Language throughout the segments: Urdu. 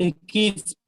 21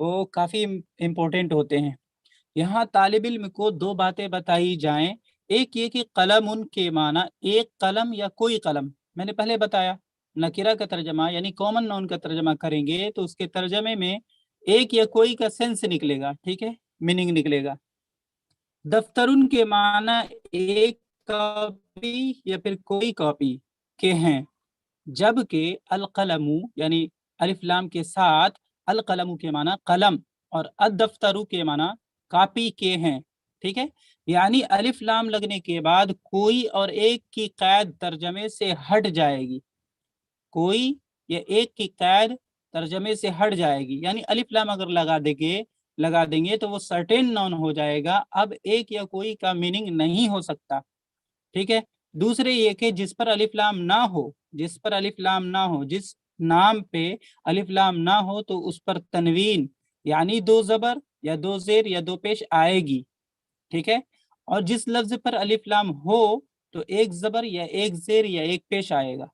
وہ کافی امپورٹنٹ ہوتے ہیں. یہاں طالب علم کو دو باتیں بتائی جائیں. ایک یہ کہ قلم ان کے معنی ایک قلم یا کوئی قلم. میں نے پہلے بتایا نکرہ کا ترجمہ یعنی کامن نون کا ترجمہ کریں گے تو اس کے ترجمے میں ایک یا کوئی کا سینس نکلے گا, ٹھیک ہے, میننگ نکلے گا. دفترن کے معنی ایک کاپی یا پھر کوئی کاپی کے ہیں, جبکہ القلم یعنی الف لام کے ساتھ القلم کے معنی قلم اور الدفتر کے معنی کاپی کے ہیں, ٹھیک ہے. یعنی الف لام لگنے کے بعد کوئی اور ایک کی قید ترجمے سے ہٹ جائے گی, کوئی یا ایک کی قید ترجمے سے ہٹ جائے گی. یعنی الف لام اگر لگا دیں گے تو وہ سرٹین نون ہو جائے گا, اب ایک یا کوئی کا میننگ نہیں ہو سکتا, ٹھیک ہے. دوسرے یہ کہ جس پر الف لام نہ ہو, جس پر الف لام نہ ہو, جس نام پہ الف لام نہ ہو تو اس پر تنوین یعنی دو زبر یا دو زیر یا دو پیش آئے گی, ٹھیک ہے. اور جس لفظ پر الف لام ہو تو ایک زبر یا ایک زیر یا ایک پیش آئے گا.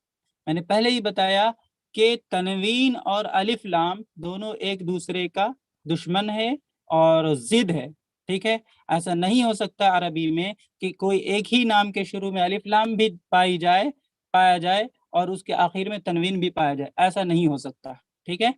میں نے پہلے ہی بتایا کہ تنوین اور الف لام دونوں ایک دوسرے کا دشمن ہے اور ضد ہے, ٹھیک ہے. ایسا نہیں ہو سکتا عربی میں کہ کوئی ایک ہی نام کے شروع میں الف لام بھی پایا جائے اور اس کے آخر میں تنوین بھی پایا جائے, ایسا نہیں ہو سکتا, ٹھیک ہے.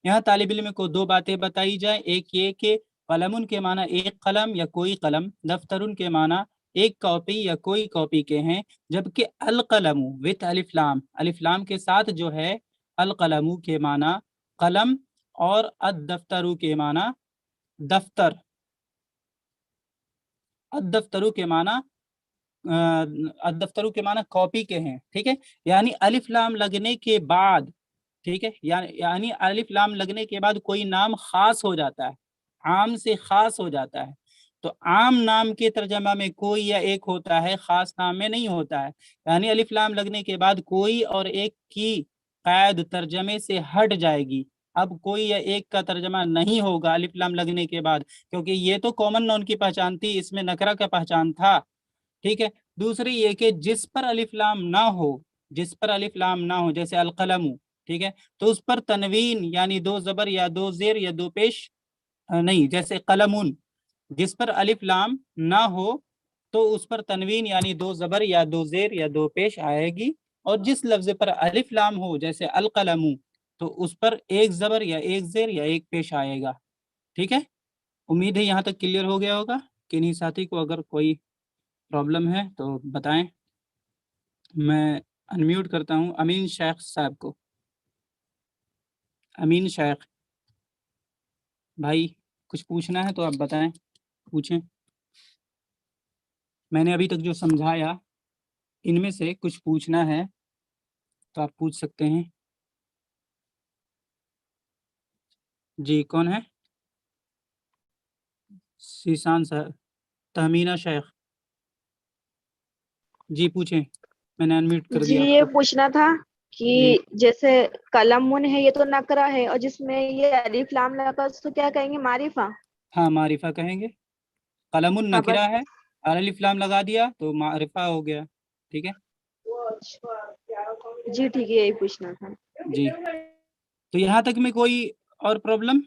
یہاں طالب علم کو دو باتیں بتائی جائیں. ایک یہ کہ قلم کے معنی ایک قلم یا کوئی قلم, دفتر کے معنی ایک کاپی یا کوئی کاپی کے ہیں, جبکہ القلم وتھ الف لام کے ساتھ جو ہے القلم کے معنی قلم اور الدفتر کے معنی دفتر, الدفتر کے معنی الدفتر کے معنی کاپی کے ہیں, ٹھیک ہے. یعنی الف لام لگنے کے بعد, ٹھیک ہے, یعنی الف لام لگنے کے بعد کوئی نام خاص ہو جاتا ہے, عام سے خاص ہو جاتا ہے. تو عام نام کے ترجمہ میں کوئی یا ایک ہوتا ہے, خاص نام میں نہیں ہوتا ہے. یعنی الف لام لگنے کے بعد کوئی اور ایک کی قید ترجمے سے ہٹ جائے گی. اب کوئی یا ایک کا ترجمہ نہیں ہوگا الف لام لگنے کے بعد, کیونکہ یہ تو کامن نون کی پہچان تھی, اس میں نکرہ کا پہچان تھا, ٹھیک ہے. دوسری یہ کہ جس پر الف لام نہ ہو, جس پر الف لام نہ ہو جیسے القلم, ٹھیک ہے, تو اس پر تنوین یعنی دو زبر یا دو زیر یا دو پیش نہیں, جیسے قلمون, جس پر الف لام نہ ہو تو اس پر تنوین یعنی دو زبر یا دو زیر یا دو پیش آئے گی. اور جس لفظ پر الف لام ہو جیسے القلم تو اس پر ایک زبر یا ایک زیر یا ایک پیش آئے گا, ٹھیک ہے. امید ہے یہاں تک کلیئر ہو گیا ہوگا. کنہیں ساتھی کو اگر کوئی پرابلم ہے تو بتائیں. میں انمیوٹ کرتا ہوں امین شیخ صاحب کو. امین شیخ بھائی کچھ پوچھنا ہے تو آپ بتائیں, پوچھیں. میں نے ابھی تک جو سمجھایا ان میں سے کچھ پوچھنا ہے تو آپ پوچھ سکتے ہیں. جی کون ہے؟ سیسان صاحب, تہمینہ شیخ, جی پوچھیں, میں نے انمیوٹ کر جی دیا یہ آپ کو. پوچھنا تھا کہ جیسے قلم ہے یہ تو نکرہ ہے, اور جس میں یہ الف لام لگا اس کو کیا کہیں گے, معرفہ؟ ہاں معرفہ کہیں گے. قلم خبر. نکرہ ہے اور الف لام لگا دیا تو معرفہ ہو گیا, ٹھیک ہے. جی ٹھیک ہے, یہی پوچھنا تھا. جی تو یہاں تک میں کوئی اور پرابلم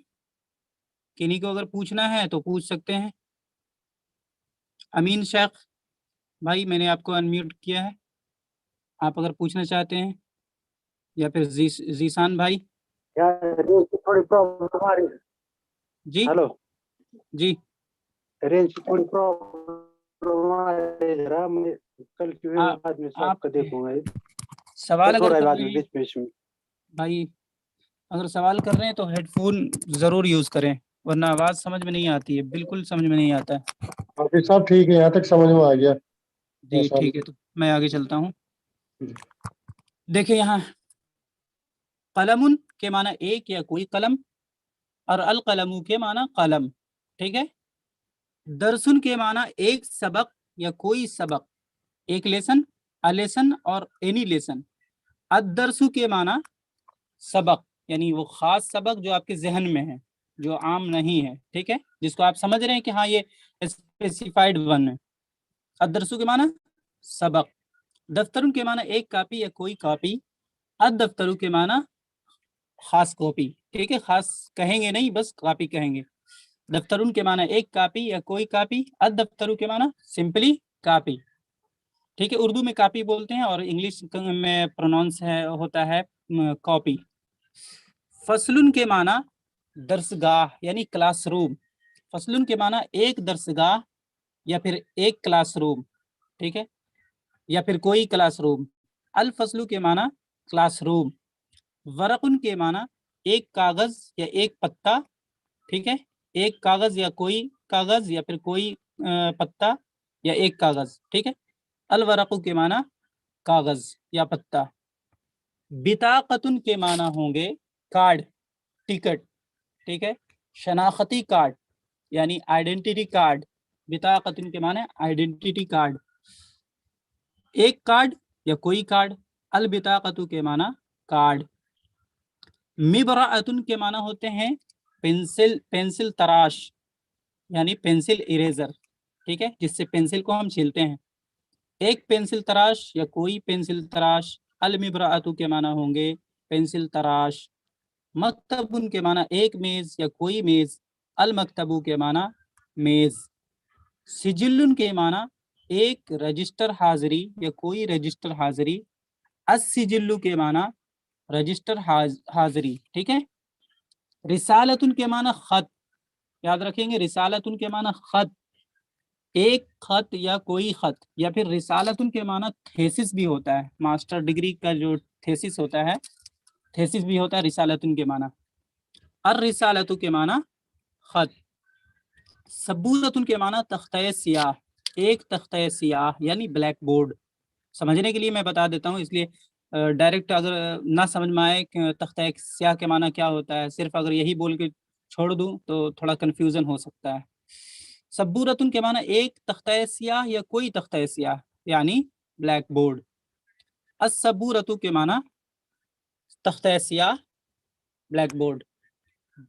کنہیں کو اگر پوچھنا ہے تو پوچھ سکتے ہیں. امین شیخ بھائی میں نے آپ کو انمیوٹ کیا ہے, آپ اگر پوچھنا چاہتے ہیں, یا پھر ذیشان بھائی. تھوڑی پرابلم تمہاری. جی ہیلو جی رینج کی تھوڑی پرابلم ہے ذرا, میں کل کے بعد میں آپ کا دیکھوں گا. سوال اگر تھوڑا کر بعد رہے میں ہیں بیچ میں بھائی, اگر سوال کر رہے ہیں تو ہیڈ فون ضرور یوز کریں, ورنہ آواز سمجھ میں نہیں آتی ہے, بالکل سمجھ میں نہیں آتا ہے. حافظ صاحب ٹھیک ہے, یہاں تک سمجھ میں آ گیا. جی ٹھیک ہے, تو میں آگے چلتا ہوں. دیکھیں یہاں قلم کے معنی ایک یا کوئی قلم اور القلم کے معنی قلم, ٹھیک ہے. درسن کے معنی ایک سبق یا کوئی سبق, ایک لیسن, ا لیسن اور اینی لیسن. الدرس کے معنی سبق یعنی وہ خاص سبق جو آپ کے ذہن میں ہے, جو عام نہیں ہے, ٹھیک ہے, جس کو آپ سمجھ رہے ہیں کہ ہاں یہ اسپیسیفائڈ ون ہے. الدرس کے معنی سبق. دفتر کے معنی ایک کاپی یا کوئی کاپی. الدفتر کے معنی خاص کاپی, ٹھیک ہے، خاص کہیں گے نہیں، بس کاپی کہیں گے. دفترون کے معنی ایک کاپی یا کوئی کاپی. الدفترو کے معنی سمپلی کاپی. ٹھیک ہے، اردو میں کاپی بولتے ہیں اور انگلش میں پروناؤنس ہوتا ہے کاپی. فصلن کے معنی درسگاہ یعنی کلاس روم. فصلن کے معنی ایک درسگاہ یا پھر ایک کلاس روم. ٹھیک ہے، یا پھر کوئی کلاس روم. الفصل کے معنی کلاس روم. ورقن کے معنی ایک کاغذ یا ایک پتا. ٹھیک ہے، ایک کاغذ یا کوئی کاغذ یا پھر کوئی پتا یا ایک کاغذ. ٹھیک ہے، الورق کے معنی کاغذ یا پتا. بطاقتن کے معنی ہوں گے کارڈ، ٹکٹ. ٹھیک ہے، شناختی کارڈ یعنی آئیڈینٹی کارڈ. بطاقتن کے معنی آئیڈینٹی کارڈ، ایک کارڈ یا کوئی کارڈ. البطاقت کے معنی کارڈ. مبرأتن کے معنی ہوتے ہیں پینسل تراش یعنی پینسل اریزر. ٹھیک ہے، جس سے پینسل کو ہم چھیلتے ہیں. ایک پینسل تراش یا کوئی پینسل تراش. المبرأت کے معنی ہوں گے پینسل تراش. مکتب کے معنی ایک میز یا کوئی میز. المکتب کے معنی میز. سجل کے معنی ایک رجسٹر حاضری یا کوئی رجسٹر حاضری. السجل کے معنی رجسٹر حاضری. ٹھیک ہے، رسالتن کے معنی خط. یاد رکھیں گے، رسالتن کے معنی خط، ایک خط یا کوئی خط. یا پھر رسالتن کے معنی تھیسس بھی ہوتا ہے، ماسٹر ڈگری کا جو تھیسس ہوتا ہے، تھیسس بھی ہوتا ہے رسالتن کے معنی. الرسالت کے معنی خط. سبورتن کے معنی تختہ سیاہ، ایک تختہ سیاہ یعنی بلیک بورڈ. سمجھنے کے لیے میں بتا دیتا ہوں، اس لیے ڈائریکٹ اگر نہ سمجھ میں آئے کہ تختہ سیاہ کے معنی کیا ہوتا ہے، صرف اگر یہی بول کے چھوڑ دوں تو تھوڑا کنفیوژن ہو سکتا ہے. سبورتن کے معنی ایک تختہ سیاہ یا کوئی تختہ سیاہ یعنی بلیک بورڈ. السبورت کے معنی تختہ سیاہ، بلیک بورڈ.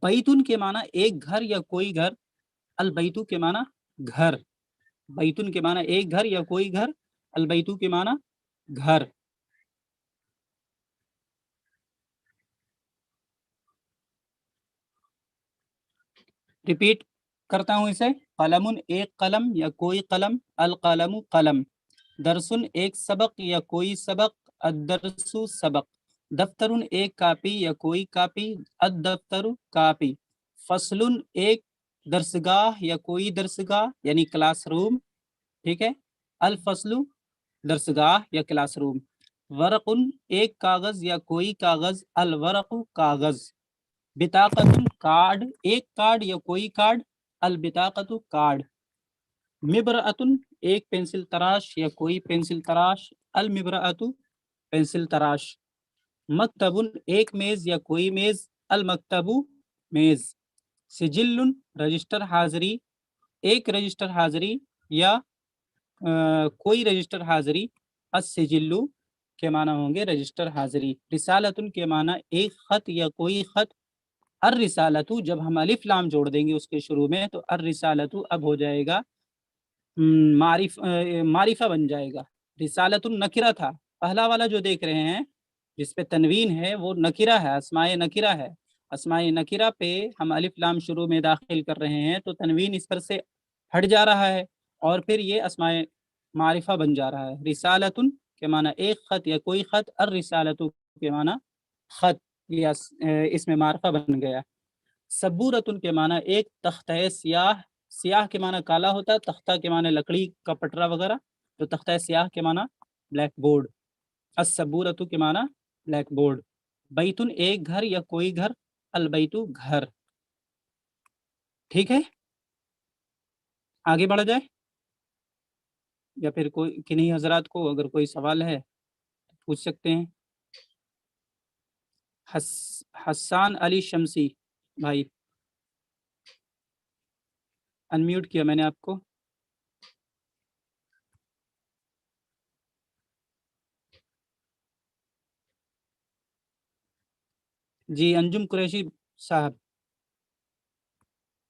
بیتن کے معنی ایک گھر یا کوئی گھر. البیتو کے معنی گھر. بیتن کے معنی ایک گھر یا کوئی گھر. البیتو کے معنی گھر. ریپیٹ کرتا ہوں اسے. قلم ایک قلم یا کوئی قلم. القلم قلم. درسن ایک سبق یا کوئی سبق. الدرس سبق. دفتر ایک کاپی یا کوئی کاپی. الدفتر کاپی. فصل ایک درسگاہ یا کوئی درسگاہ یعنی کلاس روم. ٹھیک ہے، الفصل درسگاہ یا کلاس روم. ورق ایک کاغذ یا کوئی کاغذ. الورق کاغذ. بطاقت کارڈ، ایک کارڈ یا کوئی کارڈ. البطاقت کارڈ. مبرأت ایک پینسل تراش یا کوئی پینسل تراش. المبرأت پینسل تراش. مکتب ایک میز یا کوئی میز. المکتب میز. سجل رجسٹر حاضری، ایک رجسٹر حاضری یا کوئی رجسٹر حاضری. السجل کے معنی ہوں گے رجسٹر حاضری. رسالتن کے معنی ایک خط یا کوئی خط. الرسالت جب ہم الف لام جوڑ دیں گے اس کے شروع میں تو الرسالت اب ہو جائے گا معرفہ بن جائے گا. رسالت نکرہ تھا، پہلا والا جو دیکھ رہے ہیں جس پہ تنوین ہے وہ نکرہ ہے، اسماء نکرہ ہے. اسماء نکرہ پہ ہم الف لام شروع میں داخل کر رہے ہیں تو تنوین اس پر سے ہٹ جا رہا ہے اور پھر یہ اسماء معرفہ بن جا رہا ہے. رسالت کے معنی ایک خط یا کوئی خط. الرسالت کے معنی خط یا اس میں معرفہ بن گیا. سبورتن کے معنی ایک تختہ سیاہ. سیاہ کے معنی کالا ہوتا ہے، تختہ کے معنی لکڑی کا پٹرا وغیرہ، تو تختہ سیاہ کے معنی بلیک بورڈ. السبورت کے معنی بلیک بورڈ. بیتن ایک گھر یا کوئی گھر. البیتو گھر. ٹھیک ہے، آگے بڑھ جائے یا پھر کوئی کنہیں حضرات کو اگر کوئی سوال ہے پوچھ سکتے ہیں. حسان علی شمسی بھائی، انمیوٹ کیا میں نے آپ کو. جی انجم قریشی صاحب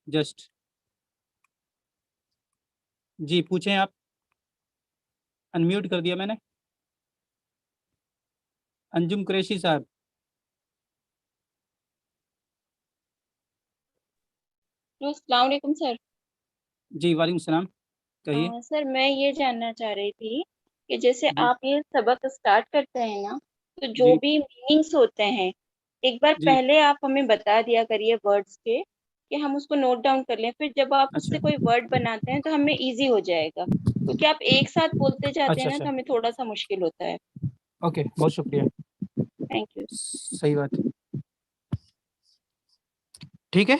جسٹ جی پوچھیں آپ. انمیوٹ کر دیا میں نے. انجم قریشی صاحب. السلام علیکم سر. جی وعلیکم السلام, کہیے. سر میں یہ جاننا چاہ رہی تھی کہ جیسے جی آپ یہ سبق اسٹارٹ کرتے ہیں نا, تو جو جی بھی میننگس ہوتے ہیں ایک بار جی پہلے آپ ہمیں بتا دیا کریے ورڈس کے, کہ ہم اس کو نوٹ ڈاؤن کر لیں, پھر جب آپ اس اچھا سے کوئی ورڈ بناتے ہیں تو ہمیں ایزی ہو جائے گا, کیونکہ آپ ایک ساتھ بولتے جاتے ہیں اچھا نا اچھا, تو ہمیں تھوڑا سا مشکل ہوتا ہے. اوکے, بہت شکریہ, تھینک یو. صحیح بات, ٹھیک ہے.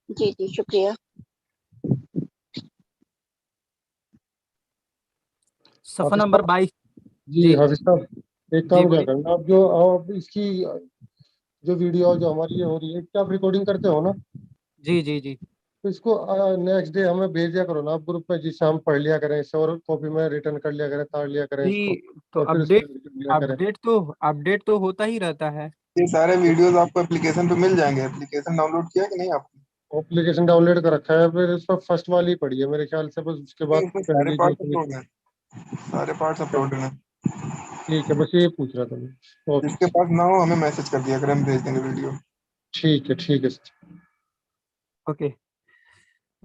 جی جی شکریہ. صفحہ حافظ نمبر صاحب 22. جی جی حافظ صاحب ایک جی کام کیا بولیے. کرنا آپ, جو آپ اس کی جو ویڈیو جو ہماری یہ ہو رہی ہے, کیا آپ ریکارڈنگ کرتے ہو نا, جی جی جی تو اس کو نیکسٹ ڈے ہمیں بھیج دیا کرو نا آپ گروپ پہ, جس سے ہم پڑھ لیا کریں اس سے, اور کاپی میں ریٹرن کر لیا کریں, تاڑ لیا کریں اس کو, جی, تو اور پھر اس اپڈیٹ کو لکھ لیا کریں. اپڈیٹ تو ہوتا ہی رہتا ہے. یہ سارے ویڈیوز آپ کو اپلیکیشن پہ مل جائیں گے. اپلیکیشن ڈاؤن لوڈ کیا کہ نہیں آپ نے؟ اپلیکیشن ڈاؤن لوڈ کر رکھا ہے, پھر اس پر فرسٹ والی پڑھی ہے میرے خیال سے, بس اس کے بعد اس میں سارے پہلی جو پارٹس اپلوڈ ہیں, سارے پارٹس اپلوڈ ہیں. ٹھیک ہے, بس یہ پوچھ رہا تھا میں. جس اوکے, کے پاس نہ ہو ہمیں میسج کر دیا کریں, ہم بھیج دیں گے ویڈیو. ٹھیک ہے ٹھیک ہے سر. اوکے,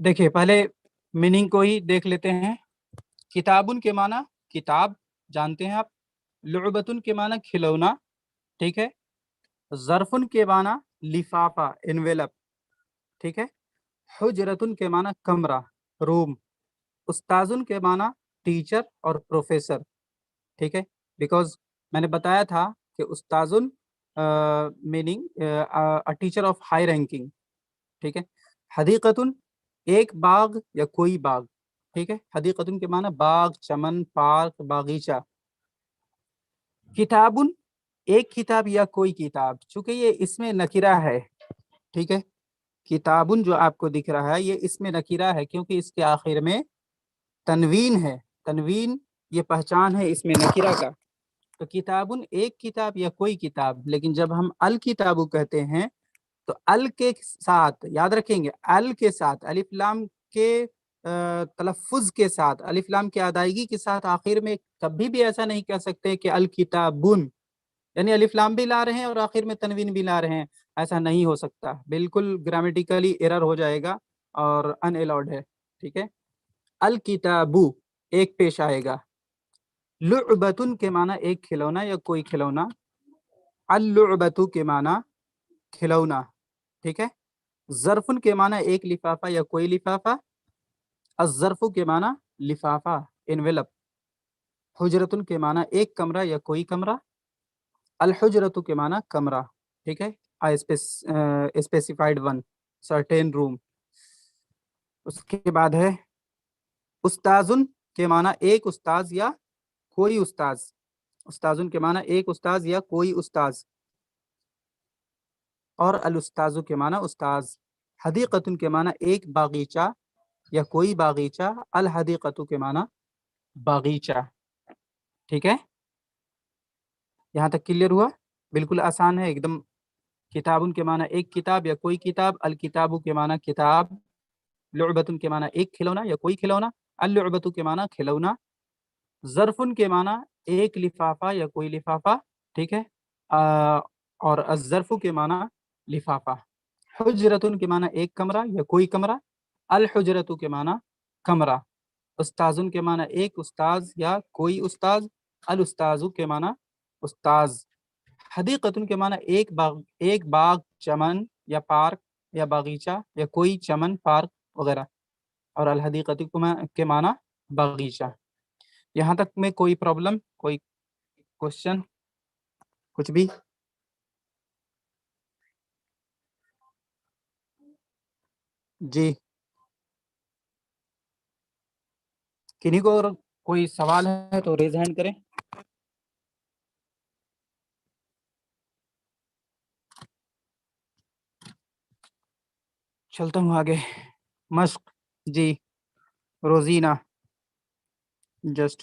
دیکھیے پہلے میننگ کو ہی دیکھ لیتے ہیں. کتابن کے معنی کتاب جانتے ہیں آپ. لعبتن کے معنی کھلونا, ٹھیک ہے. ظرفن کے معنی لفافہ انویلپ, ٹھیک ہے. حجرتن کے معنی کمرہ روم. استاذن کے معنی ٹیچر اور پروفیسر, ٹھیک ہے. بیکاز میں نے بتایا تھا کہ استاذن meaning teacher of high ranking, ٹھیک ہے. حدیقتن ایک باغ یا کوئی باغ, ٹھیک ہے. حدیقتن کے معنی باغ, چمن, پارک, باغیچہ. کتابن ایک کتاب یا کوئی کتاب, چونکہ یہ اس میں نکرہ ہے, ٹھیک ہے. کتابن جو آپ کو دکھ رہا ہے یہ اس میں نکرہ ہے, کیونکہ اس کے آخر میں تنوین ہے. تنوین یہ پہچان ہے اس میں نکرہ کا. تو کتابن ایک کتاب یا کوئی کتاب, لیکن جب ہم الکتاب کہتے ہیں تو ال کے ساتھ یاد رکھیں گے, ال کے ساتھ الف لام کے تلفظ کے ساتھ, الف لام کی ادائیگی کے ساتھ آخر میں کبھی بھی ایسا نہیں کہہ سکتے کہ الکتابن, یعنی الف لام بھی لا رہے ہیں اور آخر میں تنوین بھی لا رہے ہیں. ایسا نہیں ہو سکتا, بالکل گرامیٹیکلی ایرر ہو جائے گا اور ان الاؤڈ ہے, ٹھیک ہے. الکتابو ایک پیش آئے گا. لعبتن کے معنی ایک کھلونا یا کوئی کھلونا. اللعبتو کے معنی کھلونا, ٹھیک ہے. ظرفن کے معنی ایک لفافہ یا کوئی لفافہ. الظرف کے معنی لفافہ انویلپ. حجرتن کے معنی ایک کمرہ یا کوئی کمرہ. الحجرت کے معنی کمرہ, ٹھیک ہے. اسپیسیفائڈ ون, سرٹین روم. اس کے بعد ہے استاذن کے معنی ایک استاذ یا کوئی استاذ. استاذن کے معنی ایک استاذ یا کوئی استاذ. اور الاستاذ کے معنی استاذ. حدیقتن کے معنی ایک باغیچہ یا کوئی باغیچہ. الحدیقت کے معنی باغیچہ, ٹھیک ہے. یہاں تک کلیئر ہوا؟ بالکل آسان ہے ایک دم. کتابن کے معنی ایک کتاب یا کوئی کتاب. الکتاب کے معنی کتاب. لعبتن کے معنی ایک کھلونا یا کوئی کھلونا. اللعبت کے معنی کھلونا. ظرفن کے معنی ایک لفافہ یا کوئی لفافہ, ٹھیک ہے. اور الظرف کے معنی لفافہ. حجرتن کے معنی ایک کمرہ یا کوئی کمرہ. الحجرت کے معنی کمرہ. استاذن کے معنی ایک استاذ یا کوئی استاذ. الاستاذ کے معنی استاذ. حدیقتن کے معنی ایک باغ, چمن یا پارک یا باغیچہ یا کوئی چمن, پارک وغیرہ. اور الحدیقت کے معنی باغیچہ. یہاں تک میں کوئی پرابلم, کوئی کوشچن, کچھ بھی؟ جی, کنہیں کو اور کوئی سوال ہے تو ریز ہینڈ کریں. چلتا ہوں آگے. مشق, جی روزینہ, جسٹ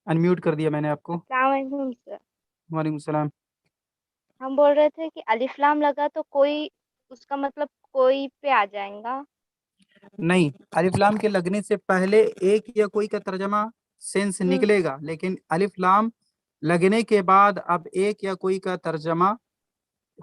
انمیوٹ کر دیا میں نے آپ کو. السلام علیکم سر. وعلیکم السلام. ہم بول رہے تھے کہ الف لام لگا تو کوئی, اس کا مطلب کوئی پہ آ جائیں گا. نہیں, الف لام کے لگنے سے پہلے ایک یا کوئی کا ترجمہ سینس نکلے گا, لیکن الف لام لگنے کے بعد اب ایک یا کوئی کا ترجمہ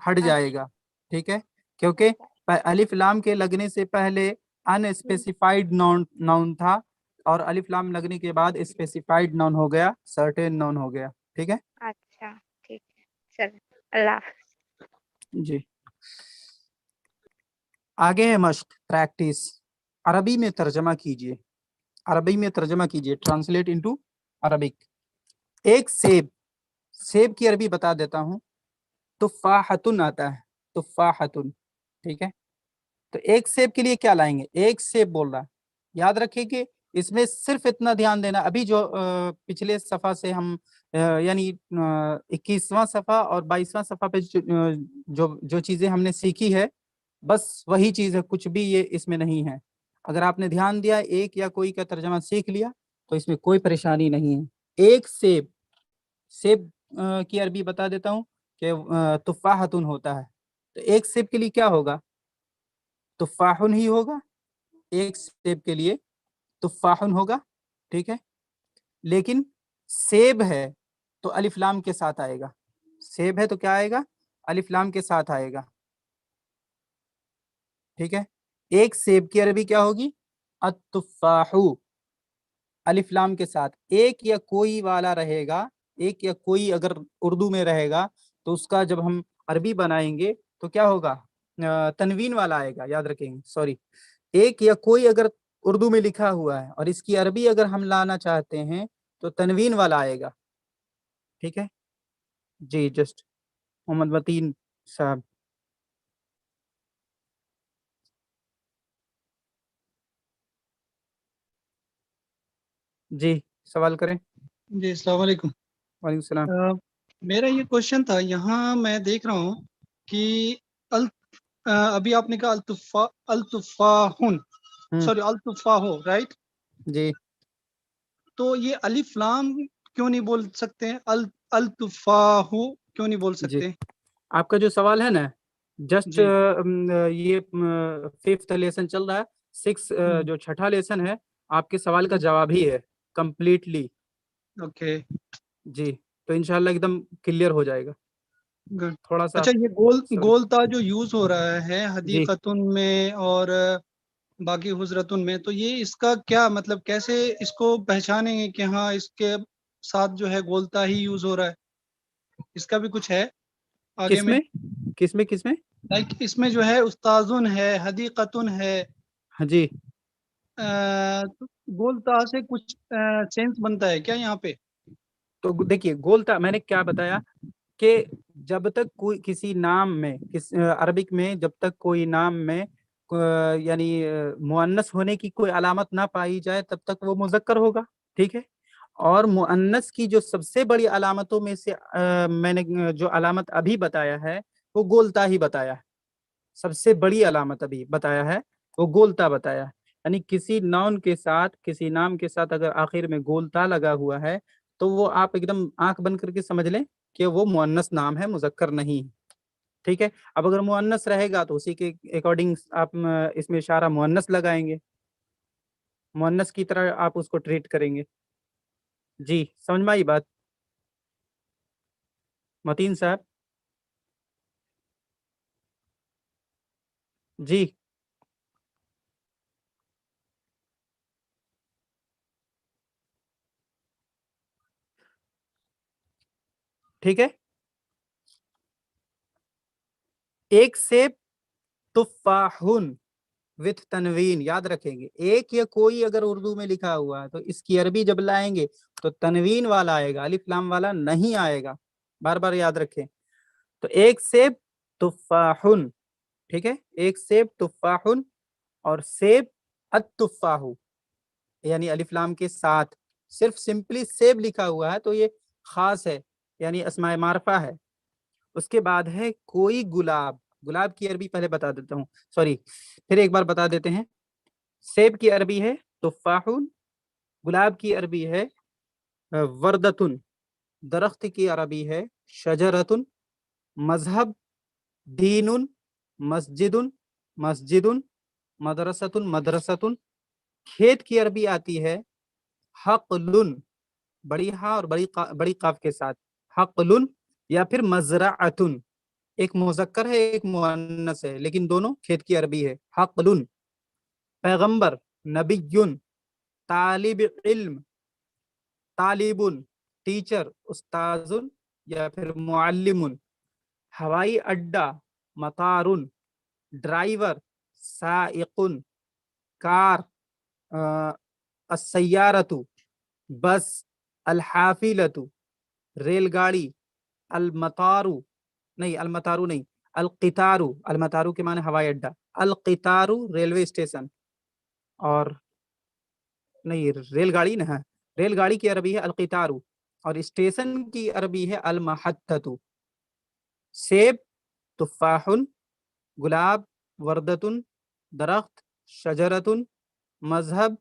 ہٹ جائے گا, ٹھیک ہے. کیونکہ الف لام کے لگنے سے پہلے انسپیسیفائڈ ناؤن تھا اور الف لام لگنے کے بعد اسپیسیفائڈ ناؤن ہو گیا, سرٹین ناؤن ہو گیا. ٹھیک ہے اچھا ٹھیک ہے, چلو اللہ حافظ. جی. آگے ہے مشق پریکٹس. عربی میں ترجمہ کیجئے, عربی میں ترجمہ کیجئے, ٹرانسلیٹ انٹو عربک. ایک سیب, سیب کی عربی بتا دیتا ہوں, تفاحتن آتا ہے, تفاحتن. ٹھیک ہے, تو ایک سیب کے لیے کیا لائیں گے, ایک سیب بول رہا ہے. یاد رکھیں کہ اس میں صرف اتنا دھیان دینا, ابھی جو پچھلے صفحہ سے ہم یعنی 21واں صفحہ اور 22واں صفحہ پہ جو چیزیں ہم نے سیکھی ہے بس وہی چیز ہے, کچھ بھی یہ اس میں نہیں ہے. اگر آپ نے دھیان دیا ایک یا کوئی کا ترجمہ سیکھ لیا تو اس میں کوئی پریشانی نہیں ہے. ایک سیب, سیب کی عربی بتا دیتا ہوں کہ تفاحتن ہوتا ہے, تو ایک سیب کے لیے کیا ہوگا, تفاحن ہی ہوگا. ایک سیب کے لیے تفاحن ہوگا. ٹھیک ہے, لیکن سیب ہے تو الف لام کے ساتھ آئے گا. سیب ہے تو کیا آئے گا, الف لام کے ساتھ آئے گا. ٹھیک ہے, ایک سیب کی عربی کیا ہوگی, التفاحو, الف لام کے ساتھ. ایک یا کوئی والا رہے گا, ایک یا کوئی اگر اردو میں رہے گا تو اس کا جب ہم عربی بنائیں گے تو کیا ہوگا, تنوین والا آئے گا. یاد رکھیں گے, سوری, ایک یا کوئی اگر اردو میں لکھا ہوا ہے اور اس کی عربی اگر ہم لانا چاہتے ہیں تو تنوین والا آئے گا. ٹھیک ہے جی. جسٹ محمد متین صاحب. جی سوال کریں. جی السلام علیکم. وعلیکم السلام. میرا یہ کوشچن تھا, یہاں میں دیکھ رہا ہوں کہ ابھی آپ نے کہا التفاحن, سوری التفاحو, رائٹ؟ جی تو یہ الف لام کیوں نہیں بول سکتے ہیں, التفاحو کیوں نہیں بول سکتے؟ جی, آپ کا جو سوال ہے نا, جسٹ جی یہ 5th لیسن چل رہا ہے, 6 جو چھٹا لیسن ہے, آپ کے سوال کا جواب ہی ہے کمپلیٹلی. اوکے جی, تو انشاءاللہ ایک دم کلیئر ہو جائے گا. گڈ. تھوڑا سا اچھا, یہ گولتا جو یوز ہو رہا ہے جی حدیقتن میں اور باقی حضرتن میں, تو یہ اس کا کیا مطلب, کیسے اس کو پہچانیں گے کہ ہاں اس کے ساتھ جو ہے گولتا ہی یوز ہو رہا ہے؟ اس کا بھی کچھ ہے آگے میں, کس میں لائک اس میں جو ہے استاذن ہے, حدیقتن ہے, ہاں جی. گولتا سے کچھ سینس بنتا ہے کیا یہاں پہ؟ تو دیکھیے گولتا میں نے کیا بتایا کہ جب تک کوئی کسی نام میں عربک میں جب تک کوئی نام میں یعنی مؤنث ہونے کی کوئی علامت نہ پائی جائے تب تک وہ مذکر ہوگا. ٹھیک ہے, اور مؤنث کی جو سب سے بڑی علامتوں میں سے میں نے جو علامت ابھی بتایا ہے وہ گولتا ہی بتایا ہے. سب سے بڑی علامت ابھی بتایا ہے وہ گولتا بتایا ہے. یعنی کسی نون کے ساتھ, کسی نام کے ساتھ اگر آخر میں گولتا لگا ہوا ہے تو وہ آپ ایک دم آنکھ بند کر کے سمجھ لیں کہ وہ مؤنث نام ہے, مذکر نہیں. ٹھیک ہے, اب اگر مؤنث رہے گا تو اسی کے اکارڈنگ آپ اس میں اشارہ مؤنث لگائیں گے, مؤنث کی طرح آپ اس کو ٹریٹ کریں گے. جی سمجھ میں آئی بات متین صاحب؟ جی ٹھیک ہے. ایک سیب تفاحن وتھ تنوین, یاد رکھیں گے. ایک یا کوئی اگر اردو میں لکھا ہوا ہے تو اس کی عربی جب لائیں گے تو تنوین والا آئے گا, الف لام والا نہیں آئے گا. بار بار یاد رکھیں. تو ایک سیب تفاحن, ٹھیک ہے, ایک سیب تفاحن, اور سیب التفاح یعنی الف لام کے ساتھ صرف سمپلی سیب لکھا ہوا ہے تو یہ خاص ہے, یعنی اسماء معرفہ ہے. اس کے بعد ہے کوئی گلاب. گلاب کی عربی پہلے بتا دیتا ہوں, سوری پھر ایک بار بتا دیتے ہیں. سیب کی عربی ہے تفاحن, گلاب کی عربی ہے وردتن, درخت کی عربی ہے شجرتن, مذہب دین, مسجد مسجد, مدرستن مدرستن. کھیت کی عربی آتی ہے حقل, بڑی ہاں اور بڑی قاف کے ساتھ, حقل, یا پھر مزرعتن. ایک مذکر ہے ایک مؤنث ہے لیکن دونوں کھیت کی عربی ہے. حقل پیغمبر، نبی طالب علم، طالب ٹیچر، استاذ یا پھر معلم. ہوائی اڈا مطار، ڈرائیور سائق، کار السیارۃ بس، الحافلۃ ریل گاڑی، المطار نہیں القطار، المطار کے معنی ہوائی اڈا، القطار ریلوے اسٹیشن، اور نہیں ریل گاڑی نہ، ریل گاڑی کی عربی ہے القطار اور اسٹیشن کی عربی ہے المحطۃ. سیب تفاح، گلاب وردۃ درخت، شجرۃ مذہب،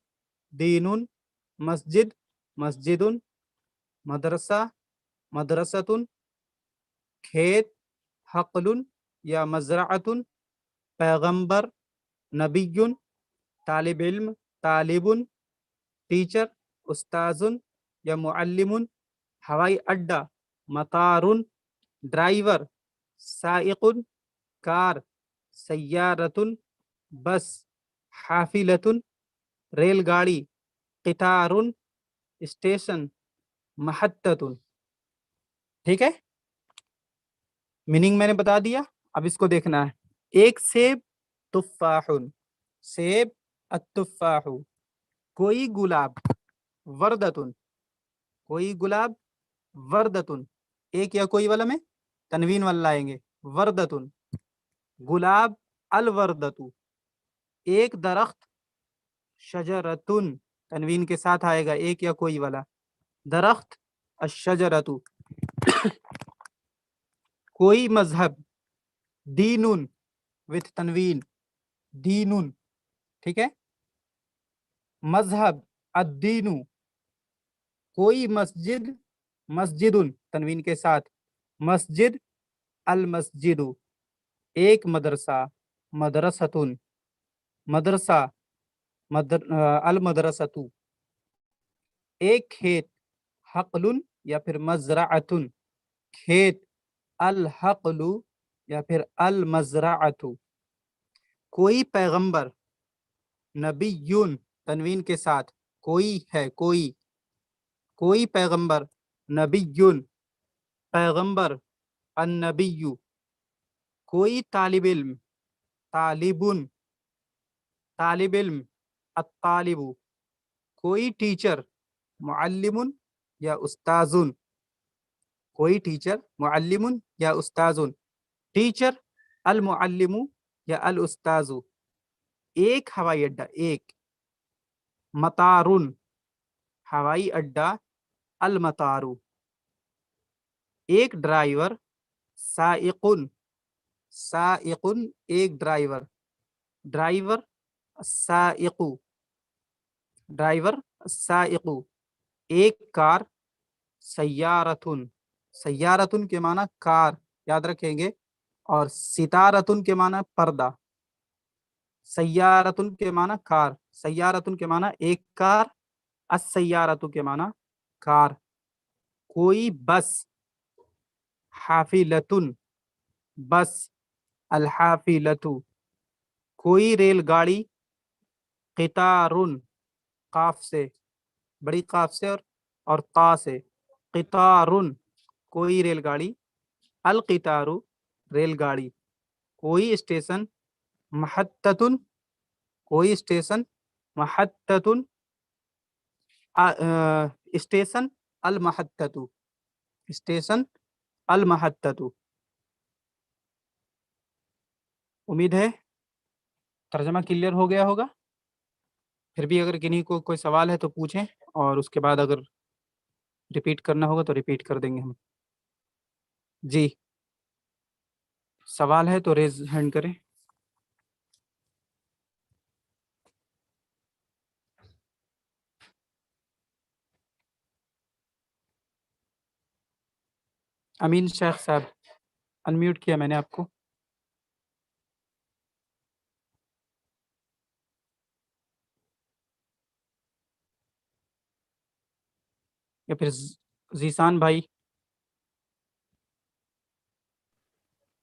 دین مسجد مسجد، مدرسہ مدرسۃ، کھیت حقل یا مزرعۃ، پیغمبر نبی، طالب علم طالب، ٹیچر استاذ یا معلم، ہوائی اڈا مطار، ڈرائیور سائق، کار سیارۃ بس، حافلۃ ریل گاڑی، قطار اسٹیشن، محطۃ. ٹھیک ہے، میننگ میں نے بتا دیا. اب اس کو دیکھنا ہے. ایک سیب تفاح، سیب التفاح. کوئی گلاب وردۃ، کوئی گلاب وردۃ، ایک یا کوئی والا میں تنوین والا لائیں گے، وردۃ گلاب، الوردۃ ایک درخت، شجرۃ تنوین کے ساتھ آئے گا ایک یا کوئی والا، درخت الشجرۃ. کوئی مذہب، دین وتھ تنوین، دین. ٹھیک ہے، مذہب الدین. کوئی مسجد، مسجد تنوین کے ساتھ، مسجد المسجد. ایک مدرسہ، مدرسۃ، مدرسہ المدرسۃ. ایک کھیت، حقل یا پھر مزرعۃ، کھیت الحقل یا پھر المزرعۃ. کوئی پیغمبر، نبی تنوین کے ساتھ، کوئی ہے کوئی پیغمبر، نبی پیغمبر النبی. کوئی طالب علم، طالب علم الطالب. کوئی ٹیچر، معلم یا استاذ، کوئی ٹیچر معلم یا استاذ، ٹیچر المعلم یا الاستاذ. ایک ہوائی اڈا، ایک مطار ہوائی اڈا، المطار. ایک ڈرائیور، سائق، سائق ایک ڈرائیور، ڈرائیور السائق، ڈرائیور السائق. ایک کار، سیارۃ، سیارۃ کے معنی کار یاد رکھیں گے، اور ستارۃ کے معنی پردہ. سیارۃ کے معنی کار، سیارۃ کے معنی ایک کار، السیارۃ کے معنی کار. کوئی بس، حافلۃ بس، الحافلۃ. کوئی ریل گاڑی، قطار قاف سے، بڑی قاف سے اور طا سے، قطار کوئی ریل گاڑی، القطار ریل گاڑی. کوئی اسٹیشن، محطۃ، کوئی اسٹیشن، محطۃ اسٹیشن المحطۃ، اسٹیشن المحطۃ. امید ہے ترجمہ کلیئر ہو گیا ہوگا. پھر بھی اگر کنہیں کو کوئی سوال ہے تو پوچھیں، اور اس کے بعد اگر ریپیٹ کرنا ہوگا تو ریپیٹ کر دیں گے ہم. جی سوال ہے تو ریز ہینڈ کریں. امین شیخ صاحب انمیوٹ کیا میں نے آپ کو. یا پھر ذیشان بھائی.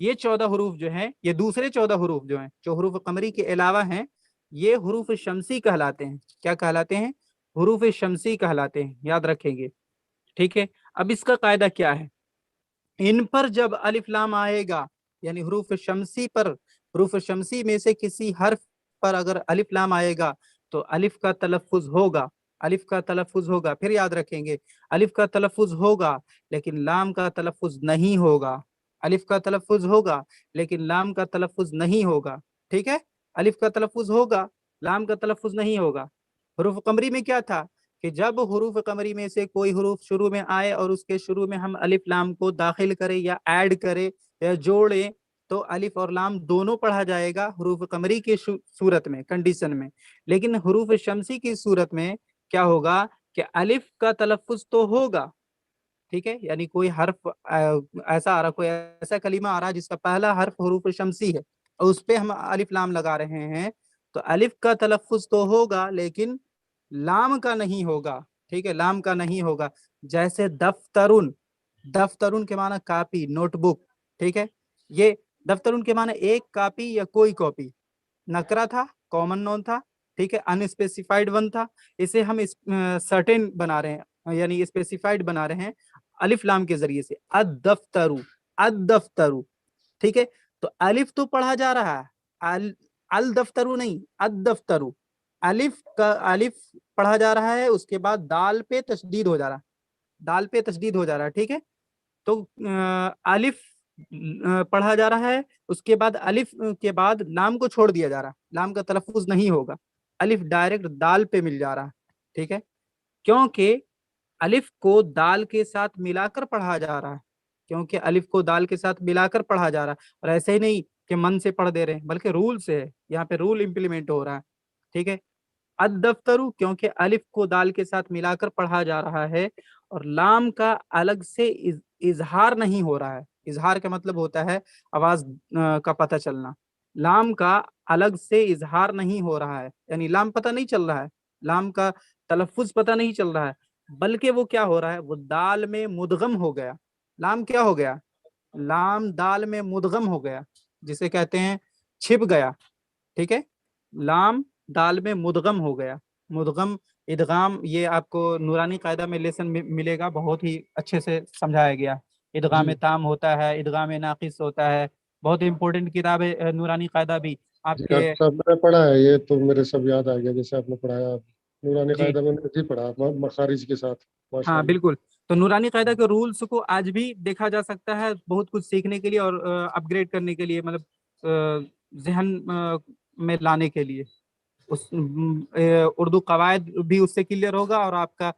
یہ 14 حروف جو ہیں، یہ دوسرے 14 حروف جو ہیں جو حروف قمری کے علاوہ ہیں، یہ حروف شمسی کہلاتے ہیں. کیا کہلاتے ہیں؟ حروف شمسی کہلاتے ہیں، یاد رکھیں گے. ٹھیک ہے. اب اس کا قاعدہ کیا ہے؟ ان پر جب الف لام آئے گا، یعنی حروف شمسی پر، حروف شمسی میں سے کسی حرف پر اگر الف لام آئے گا تو الف کا تلفظ ہوگا، الف کا تلفظ ہوگا. پھر یاد رکھیں گے، الف کا تلفظ ہوگا لیکن لام کا تلفظ نہیں ہوگا. الف کا تلفظ ہوگا لیکن لام کا تلفظ نہیں ہوگا. ٹھیک ہے. الف کا تلفظ ہوگا، لام کا تلفظ نہیں ہوگا. حروف قمری میں کیا تھا کہ جب حروف قمری میں سے کوئی حروف شروع میں آئے اور اس کے شروع میں ہم الف لام کو داخل کریں یا ایڈ کریں یا جوڑیں تو الف اور لام دونوں پڑھا جائے گا حروف قمری کی صورت میں، کنڈیشن میں. لیکن حروف شمسی کی صورت میں کیا ہوگا کہ الف کا تلفظ تو ہوگا. ٹھیک ہے. یعنی کوئی حرف ایسا آ رہا، کوئی ایسا کلمہ آ رہا جس کا پہلا حرف حروف شمسی ہے اور اس پہ ہم الف لام لگا رہے ہیں، تو الف کا تلفظ تو ہوگا لیکن لام کا نہیں ہوگا. ٹھیک ہے. لام کا نہیں ہوگا. جیسے دفترن، دفترن کے معنی کاپی، نوٹ بک. ٹھیک ہے. یہ دفترن کے معنی ایک کاپی یا کوئی کاپی. نکرہ تھا، کامن نون تھا. ٹھیک ہے. ان اسپیسیفائڈ ون تھا. اسے ہم سرٹن بنا رہے ہیں، یعنی اسپیسیفائڈ بنا رہے ہیں الف لام کے ذریعے سے. الدفترو، الدفترو. ٹھیک ہے. تو الف تو پڑھا جا رہا ہے، الدفترو نہیں، الدفترو. الف کا الف پڑھا جا رہا ہے، اس کے بعد دال پہ تشدید ہو جا رہا ہے، دال پہ تشدید ہو جا رہا ہے. ٹھیک ہے. تو الف پڑھا جا رہا ہے، اس کے بعد الف کے بعد لام کو چھوڑ دیا جا رہا ہے، لام کا تلفظ نہیں ہوگا، الف ڈائریکٹ دال پہ مل جا رہا ہے. ٹھیک ہے. کیونکہ الف کو دال کے ساتھ ملا کر پڑھا جا رہا ہے، کیونکہ الف کو دال کے ساتھ ملا کر پڑھا جا رہا ہے. اور ایسے ہی نہیں کہ من سے پڑھ دے رہے ہیں، بلکہ رول سے ہے، یہاں پہ رول امپلیمنٹ ہو رہا ہے. ٹھیک ہے. الدفترو کیونکہ الف کو دال کے ساتھ ملا کر پڑھا جا رہا ہے اور لام کا الگ سے اظہار نہیں ہو رہا ہے. اظہار کا مطلب ہوتا ہے آواز کا پتہ چلنا. لام کا الگ سے اظہار نہیں ہو رہا ہے، یعنی لام پتہ نہیں چل رہا ہے، لام کا تلفظ پتہ نہیں چل رہا ہے، بلکہ وہ کیا ہو رہا ہے، وہ دال میں مدغم ہو گیا. لام کیا ہو گیا؟ لام دال میں مدغم ہو گیا، جسے کہتے ہیں چھپ گیا. ٹھیک ہے. لام دال میں مدغم ہو گیا. مدغم، ادغام، یہ آپ کو نورانی قاعدہ میں لیسن ملے گا، بہت ہی اچھے سے سمجھایا گیا. ادغام تام ہوتا ہے، ادغام ناقص ہوتا ہے. بہت امپورٹنٹ کتاب ہے نورانی قاعدہ بھی آپ جی کے. ڈاکٹر صاحب میں نے پڑھا ہے، یہ تو میرے سب یاد آ گیا جیسے آپ نے پڑھایا. نورانی جی قاعدہ میں نے جی پڑھا مخارج کے ساتھ. ہاں ماشاءاللہ. بالکل. تو نورانی قاعدہ کے رولز کو آج بھی دیکھا جا سکتا ہے، بہت کچھ سیکھنے کے لیے اور اپ گریڈ کرنے کے لیے، مطلب ذہن میں لانے کے لیے. اردو قواعد بھی اس سے کلیئر ہوگا اور آپ کا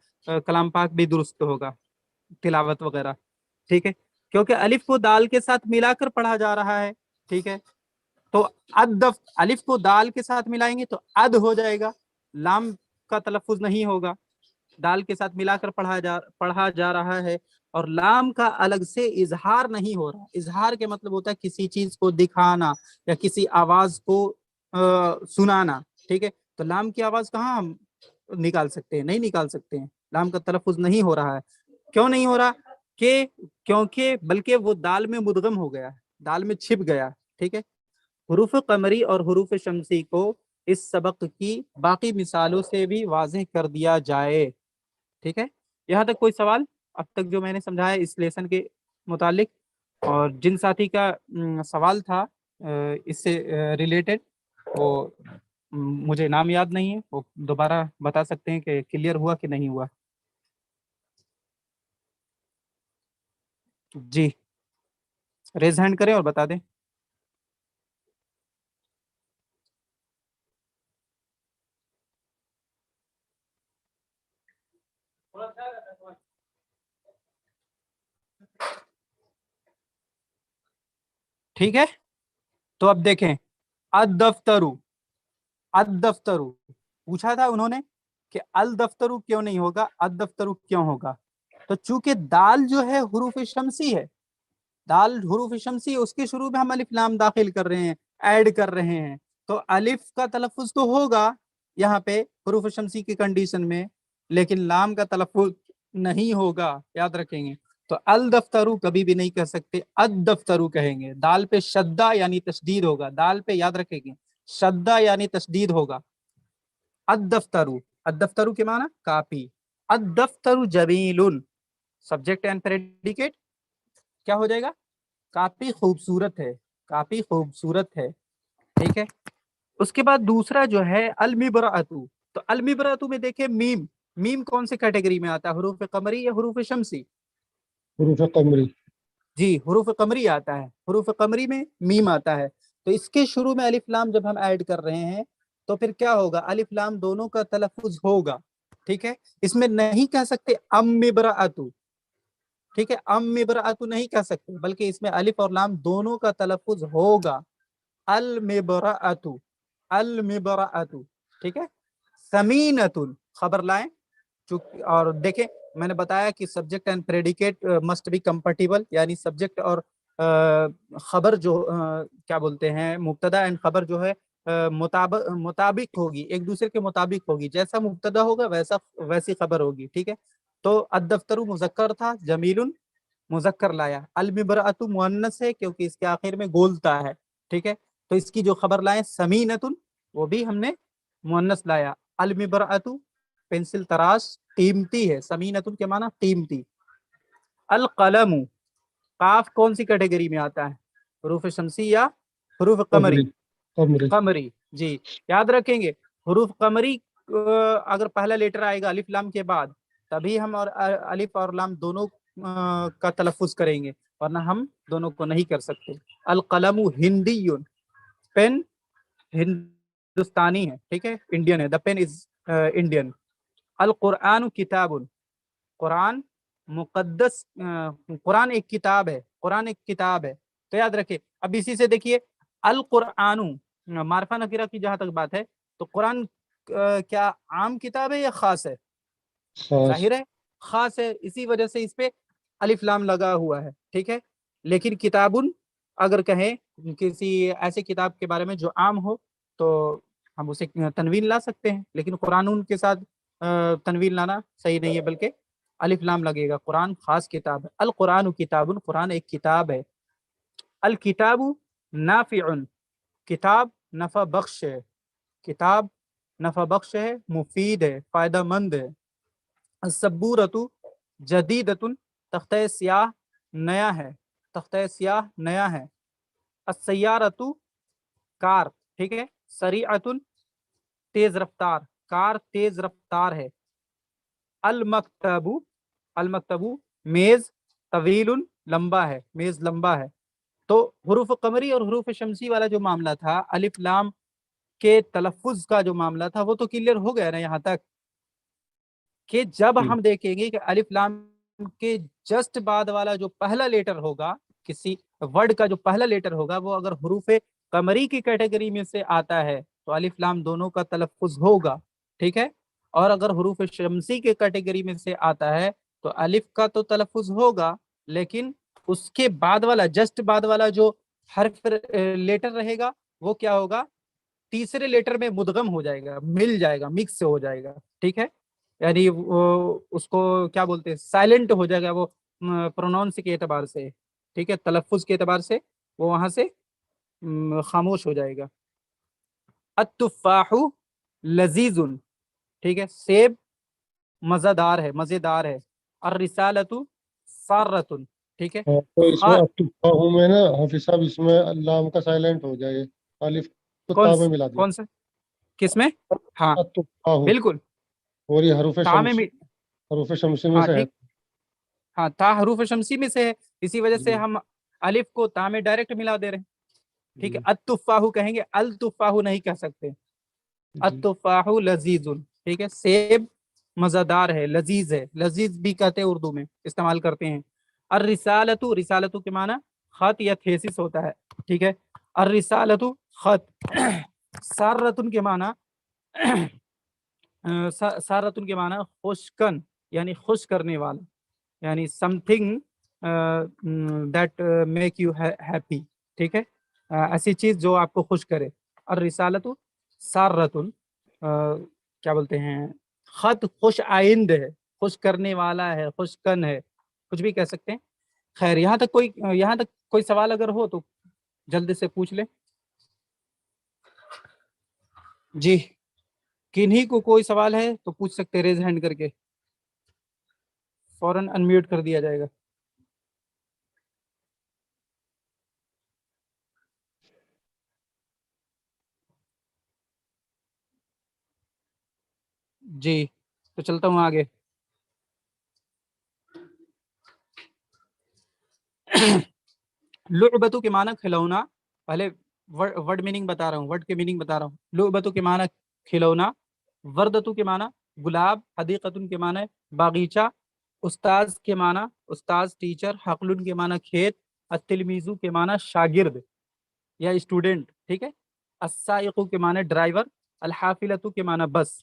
کلام پاک بھی درست ہوگا، تلاوت وغیرہ. ٹھیک ہے. کیونکہ الف کو دال کے ساتھ ملا کر پڑھا جا رہا ہے. ٹھیک ہے. تو الف کو دال کے ساتھ ملائیں گے تو اد ہو جائے گا، لام کا تلفظ نہیں ہوگا. دال کے ساتھ ملا کر پڑھا جا رہا ہے اور لام کا الگ سے اظہار نہیں ہو رہا. اظہار کے مطلب ہوتا ہے کسی چیز کو دکھانا یا کسی آواز کو سنانا. ٹھیک ہے. تو لام کی آواز کہاں ہم نکال سکتے ہیں؟ نہیں نکال سکتے ہیں. لام کا تلفظ نہیں ہو رہا ہے. کیوں نہیں ہو رہا؟ کیونکہ بلکہ وہ دال میں مدغم ہو گیا، دال میں چھپ گیا. ٹھیک ہے. حروف قمری اور حروف شمسی کو اس سبق کی باقی مثالوں سے بھی واضح کر دیا جائے. ٹھیک ہے. یہاں تک کوئی سوال اب تک جو میں نے سمجھایا اس لیسن کے متعلق؟ اور جن ساتھی کا سوال تھا اس سے ریلیٹڈ، وہ مجھے نام یاد نہیں ہے، وہ دوبارہ بتا سکتے ہیں کہ کلیئر ہوا کہ نہیں ہوا؟ جی ریز ہینڈ کریں اور بتا دیں. ٹھیک ہے. تو اب دیکھیں، الدفترو، الدفترو پوچھا تھا انہوں نے کہ الدفترو کیوں نہیں ہوگا، الدفترو کیوں ہوگا؟ تو چونکہ دال جو ہے حروف شمسی ہے، دال حروف شمسی، اس کے شروع میں ہم الف لام داخل کر رہے ہیں، ایڈ کر رہے ہیں، تو الف کا تلفظ تو ہوگا یہاں پہ حروف شمسی کی کنڈیشن میں، لیکن لام کا تلفظ نہیں ہوگا. یاد رکھیں گے. تو الدفترو کبھی بھی نہیں کہہ سکتے، الدفترو کہیں گے. دال پہ شدہ یعنی تشدید ہوگا، دال پہ یاد رکھیں گے شدہ یعنی تشدید ہوگا. الدفترو، الدفترو کے معنی کاپی. الدفترو جمیل، سبجیکٹ اینڈ پریڈیکیٹ کیا ہو جائے گا؟ کاپی خوبصورت ہے، کاپی خوبصورت ہے. ٹھیک ہے. اس کے بعد دوسرا جو ہے المبرأتو. تو المبرأتو میں دیکھیں میم، میم کون سے کیٹیگری میں آتا ہے؟ حروف قمری یا حروف شمسی؟ حروف قمری. جی حروف قمری آتا ہے، حروف قمری میں میم آتا ہے. تو اس کے شروع میں الف لام جب ہم ایڈ کر رہے ہیں تو پھر کیا ہوگا؟ الف لام دونوں کا تلفظ ہوگا. ٹھیک ہے. اس میں نہیں کہہ سکتے امبرأتو. ٹھیک ہے، امبرأتو نہیں کہہ سکتے، بلکہ اس میں الف اور لام دونوں کا تلفظ ہوگا. المبرأتو، المبرأتو. ٹھیک ہے. سمینتن خبر لائیں. اور دیکھیں میں نے بتایا کہ subject and predicate must be compatible, یعنی سبجیکٹ اور خبر جو کیا بولتے ہیں مبتدا اینڈ خبر جو ہے مطابق ہوگی، ایک دوسرے کے مطابق ہوگی. جیسا مبتدا ہوگا ویسی خبر ہوگی. ٹھیک ہے. تو الدفتر مذکر تھا، جمیل مذکر لایا. المبرأۃ مؤنث ہے کیونکہ اس کے آخر میں گولتا ہے. ٹھیک ہے. تو اس کی جو خبر لائیں سمینۃ، وہ بھی ہم نے مؤنث لایا. المبرأۃ پینسل تراش قیمتی ہے، سمینۃ کے معنی قیمتی. القلم، قاف کون سی کیٹیگری میں آتا ہے؟ حروف شمسی یا حروف قمری؟ قمری. قمری. جی یاد رکھیں گے حروف قمری اگر پہلا لیٹر آئے گا الف لام کے بعد تبھی ہم اور الف اور لام دونوں کا تلفظ کریں گے، ورنہ ہم دونوں کو نہیں کر سکتے. القلم ہندی، پین ہندوستانی ہے. ٹھیک ہے، انڈین ہے. دا پین از انڈین. القرآن کتاب، قرآن مقدس، قرآن ایک کتاب ہے، قرآن ایک کتاب ہے. تو یاد رکھیں. اب اسی سے دیکھیے القرآن معرفہ نکرہ کی جہاں تک بات ہے تو قرآن کیا عام کتاب ہے یا خاص ہے؟ ظاہر ہے خاص ہے، اسی وجہ سے اس پہ الف لام لگا ہوا ہے. ٹھیک ہے. لیکن کتابن اگر کہیں کسی ایسے کتاب کے بارے میں جو عام ہو تو ہم اسے تنوین لا سکتے ہیں، لیکن قرآن کے ساتھ تنوین لانا صحیح نہیں ہے، بلکہ الف لام لگے گا. قرآن خاص کتاب ہے. القرآن کتاب، قرآن ایک کتاب ہے. الکتاب نافع، کتاب نفع بخش ہے، کتاب نفع بخش ہے، مفید ہے، فائدہ مند ہے. السبورۃ جدیدۃ، تختہ سیاہ نیا ہے، تختہ سیاہ نیا ہے. السیارۃ کار. ٹھیک ہے. سریعۃ تیز رفتار، کار تیز رفتار ہے. المکتب، المکتب میز، طویل لمبا ہے، میز لمبا ہے. تو حروف قمری اور حروف شمسی والا جو معاملہ تھا، الف لام کے تلفظ کا جو معاملہ تھا، وہ تو کلیئر ہو گیا نا یہاں تک کہ جب ہم دیکھیں گے کہ الف لام کے جسٹ بعد والا جو پہلا لیٹر ہوگا، کسی ورڈ کا جو پہلا لیٹر ہوگا، وہ اگر حروف قمری کی کیٹیگری میں سے آتا ہے تو الف لام دونوں کا تلفظ ہوگا. ٹھیک ہے. اور اگر حروف شمسی کے کیٹیگری میں سے آتا ہے تو الف کا تو تلفظ ہوگا، لیکن اس کے بعد والا جسٹ بعد والا جو حرف لیٹر رہے گا وہ کیا ہوگا؟ تیسرے لیٹر میں مدغم ہو جائے گا، مل جائے گا، مکس ہو جائے گا. ٹھیک ہے. یعنی اس کو کیا بولتے ہیں، سائلنٹ ہو جائے گا وہ پروناؤنس کے اعتبار سے. ٹھیک ہے. تلفظ کے اعتبار سے وہ وہاں سے خاموش ہو جائے گا. التفاح لذیذ. ٹھیک ہے. سیب مزیدار ہے، مزیدار ہے. الرسالۃ سارۃ. ٹھیک ہے. تو اس میں التفاح میں نا حافظ صاحب اس میں لام کا سائلنٹ ہو جائے، الف کو تا میں ملا دیا. کون سے کس میں؟ ہاں التفاح، بالکل اور یہ حروف تا میں شمسی، حروف شمسی میں ہاں سے ہے. ٹھیک. ہاں تا حروف شمسی میں سے ہے، اسی وجہ سے جی. ہم الف کو تا میں ڈائریکٹ ملا دے رہے ہیں. ٹھیک ہے. جی. التفاح کہیں گے، التفاح نہیں کہہ سکتے. جی. التفاح لذیذ. ٹھیک ہے. سیب مزیدار ہے، لذیذ ہے. لذیذ بھی کہتے ہیں، اردو میں استعمال کرتے ہیں. الرسالۃ، رسالۃ کے معنی خط یا تھیسس ہوتا ہے. ٹھیک ہے. الرسالۃ خط. سارۃ کے معنی سارۃ کے معنی خوشکن، یعنی خوش کرنے والا، یعنی some thing that make you happy. ٹھیک ہے. ایسی چیز جو آپ کو خوش کرے. الرسالۃ سارۃ کیا بولتے ہیں، خط خوش آئند ہے، خوش کرنے والا ہے، خوشکن ہے. کچھ بھی کہہ سکتے ہیں. خیر یہاں تک کوئی سوال اگر ہو تو جلدی سے پوچھ لیں. جی کنہیں کو کوئی سوال ہے تو پوچھ سکتے ہیں ریز ہینڈ کر کے, فوراً انمیوٹ کر دیا جائے گا. جی تو چلتا ہوں آگے. لعبتو کے معنی کھلونا, پہلے ورڈ میننگ بتا رہا ہوں, ورڈ کے میننگ بتا رہا ہوں. لعبتو کے معنی کھلونا, وردتو کے معنی گلاب, حدیقتن کے معنی باغیچہ, استاذ کے معنی استاذ ٹیچر, حقلن کے معنی کھیت, التلمیذو کے معنی شاگرد یا اسٹوڈنٹ, ٹھیک ہے. السائق کے معنی ڈرائیور, الحافلتو کے معنی بس.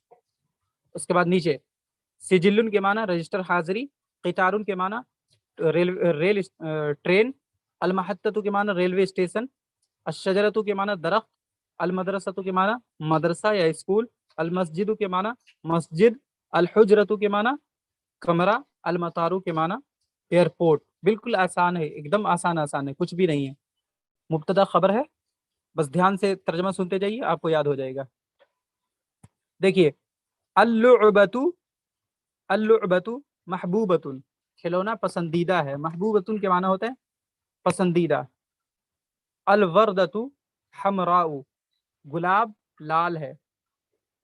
اس کے بعد نیچے سجلن کے معنی رجسٹر حاضری, قطارن کے معنی ریل ٹرین, المحطۃ کے معنی ریلوے اسٹیشن, الشجرۃ کے معنی درخت, المدرسۃ کے معنی مدرسہ یا اسکول, المسجد کے معنی مسجد, الحجرۃ کے معنی کمرہ, المطار کے معنی ایئرپورٹ. بالکل آسان ہے, ایک دم آسان ہے, کچھ بھی نہیں ہے. مبتدا خبر ہے, بس دھیان سے ترجمہ سنتے جائیے, آپ کو یاد ہو جائے گا. دیکھیے اللعبۃ محبوبۃ, کھلونا پسندیدہ ہے. محبوبۃ کے معنی ہوتا ہے پسندیدہ. الوردۃ حمراء, گلاب لال ہے,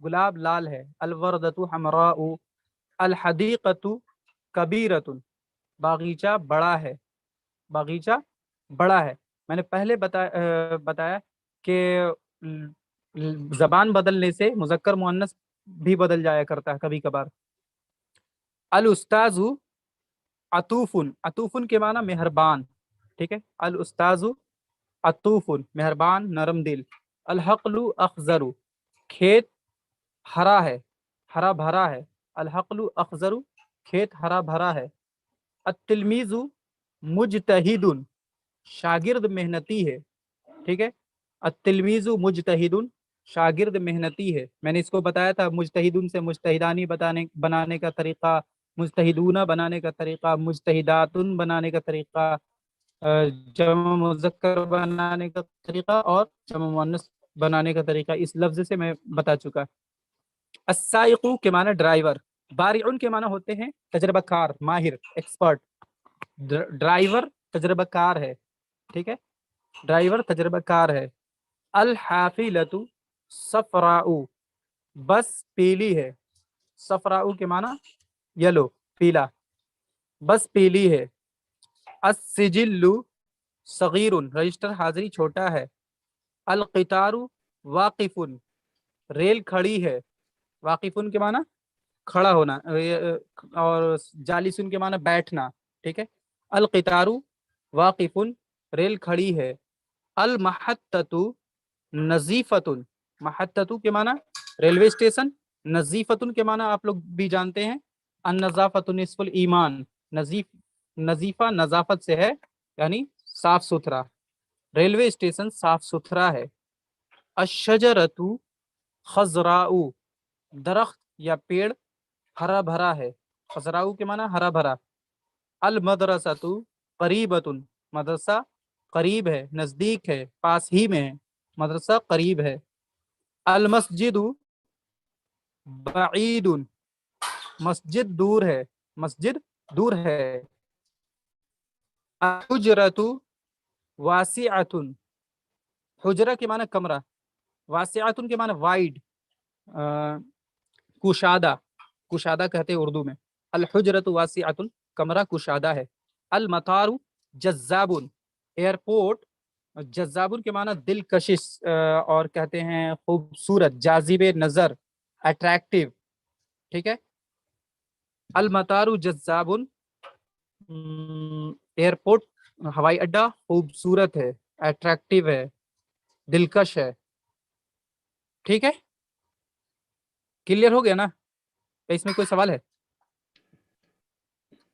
گلاب لال ہے. الوردۃ حمراء. الحدیقۃ کبیرۃ, باغیچہ بڑا ہے, باغیچہ بڑا ہے. میں نے پہلے بتایا کہ زبان بدلنے سے مذکر مؤنث بھی بدل جایا کرتا ہے کبھی کبھار. الاستاذ عطوف, عطوف کے معنی مہربان, ٹھیک ہے. الاستاذ عطوف مہربان نرم دل. الحقل اخضر, کھیت ہرا ہے, ہرا بھرا ہے. الحقل اخضر, کھیت ہرا بھرا ہے. التلمیذ مجتہد, شاگرد محنتی ہے, ٹھیک ہے. التلمیذ مجتہد, شاگرد محنتی ہے. میں نے اس کو بتایا تھا مجتہدون سے مجتہدانی بنانے کا طریقہ, مجتہدون بنانے کا طریقہ, مجتہداتن بنانے کا طریقہ, جمع مذکر بنانے کا طریقہ اور جمع مؤنث بنانے کا طریقہ, اس لفظ سے میں بتا چکا. السائق کے معنی ڈرائیور, بارعن کے معنی ہوتے ہیں تجربہ کار, ماہر, ایکسپرٹ. ڈرائیور تجربہ کار ہے, ٹھیک ہے, ڈرائیور تجربہ کار ہے. الحافلۃ صفراء, بس پیلی ہے. صفراء کے معنی یلو, پیلا, بس پیلی ہے. السجل صغیر, رجسٹر حاضری چھوٹا ہے. القطار واقف, ریل کھڑی ہے. واقفن کے معنی کھڑا ہونا, اور جالسن کے معنی بیٹھنا, ٹھیک ہے. القطار واقف, ریل کھڑی ہے. المحطۃ نظیفۃ, محطۃ کے معنی ریلوے اسٹیشن, نظیفۃ کے معنی آپ لوگ بھی جانتے ہیں النظافۃ نصف الایمان, نظیفہ نظافت سے ہے یعنی صاف ستھرا. ریلوے اسٹیشن صاف ستھرا ہے. الشجرۃ خضراء, درخت یا پیڑ ہرا بھرا ہے. خضراء کے معنی ہرا بھرا. المدرسۃ قریبۃ, مدرسہ قریب ہے, نزدیک ہے, پاس ہی میں ہے, مدرسہ قریب ہے. المسجد بعید, مسجد دور ہے, مسجد دور ہے. الحجرۃ واسعۃ, حجرہ کے معنی کمرہ, واسعۃ کے معنی وائڈ, کشادہ, کشادہ کہتے ہیں اردو میں. الحجرۃ واسعۃ, کمرہ کشادہ ہے. المطار جذاب, ایئرپورٹ جذاب کے معنی دلکشش, اور کہتے ہیں خوبصورت, جاذب نظر, اٹریکٹیو, ٹھیک ہے. المطار جذاب, ایئرپورٹ ہوائی اڈا خوبصورت ہے, اٹریکٹیو ہے, دلکش ہے, ٹھیک ہے. کلیئر ہو گیا نا؟ اس میں کوئی سوال ہے؟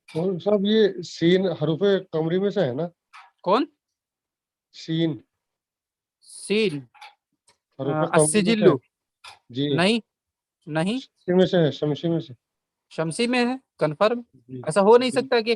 صاحب یہ سین حروف قمری میں سے ہے نا؟ کون سین سین؟ حروف قمری میں سے السجلو؟ ہے؟ جی نہیں شمسی میں سے ہے، شمسی میں سے. شمسی میں ہے کنفرم. جی ایسا ہو نہیں سکتا کہ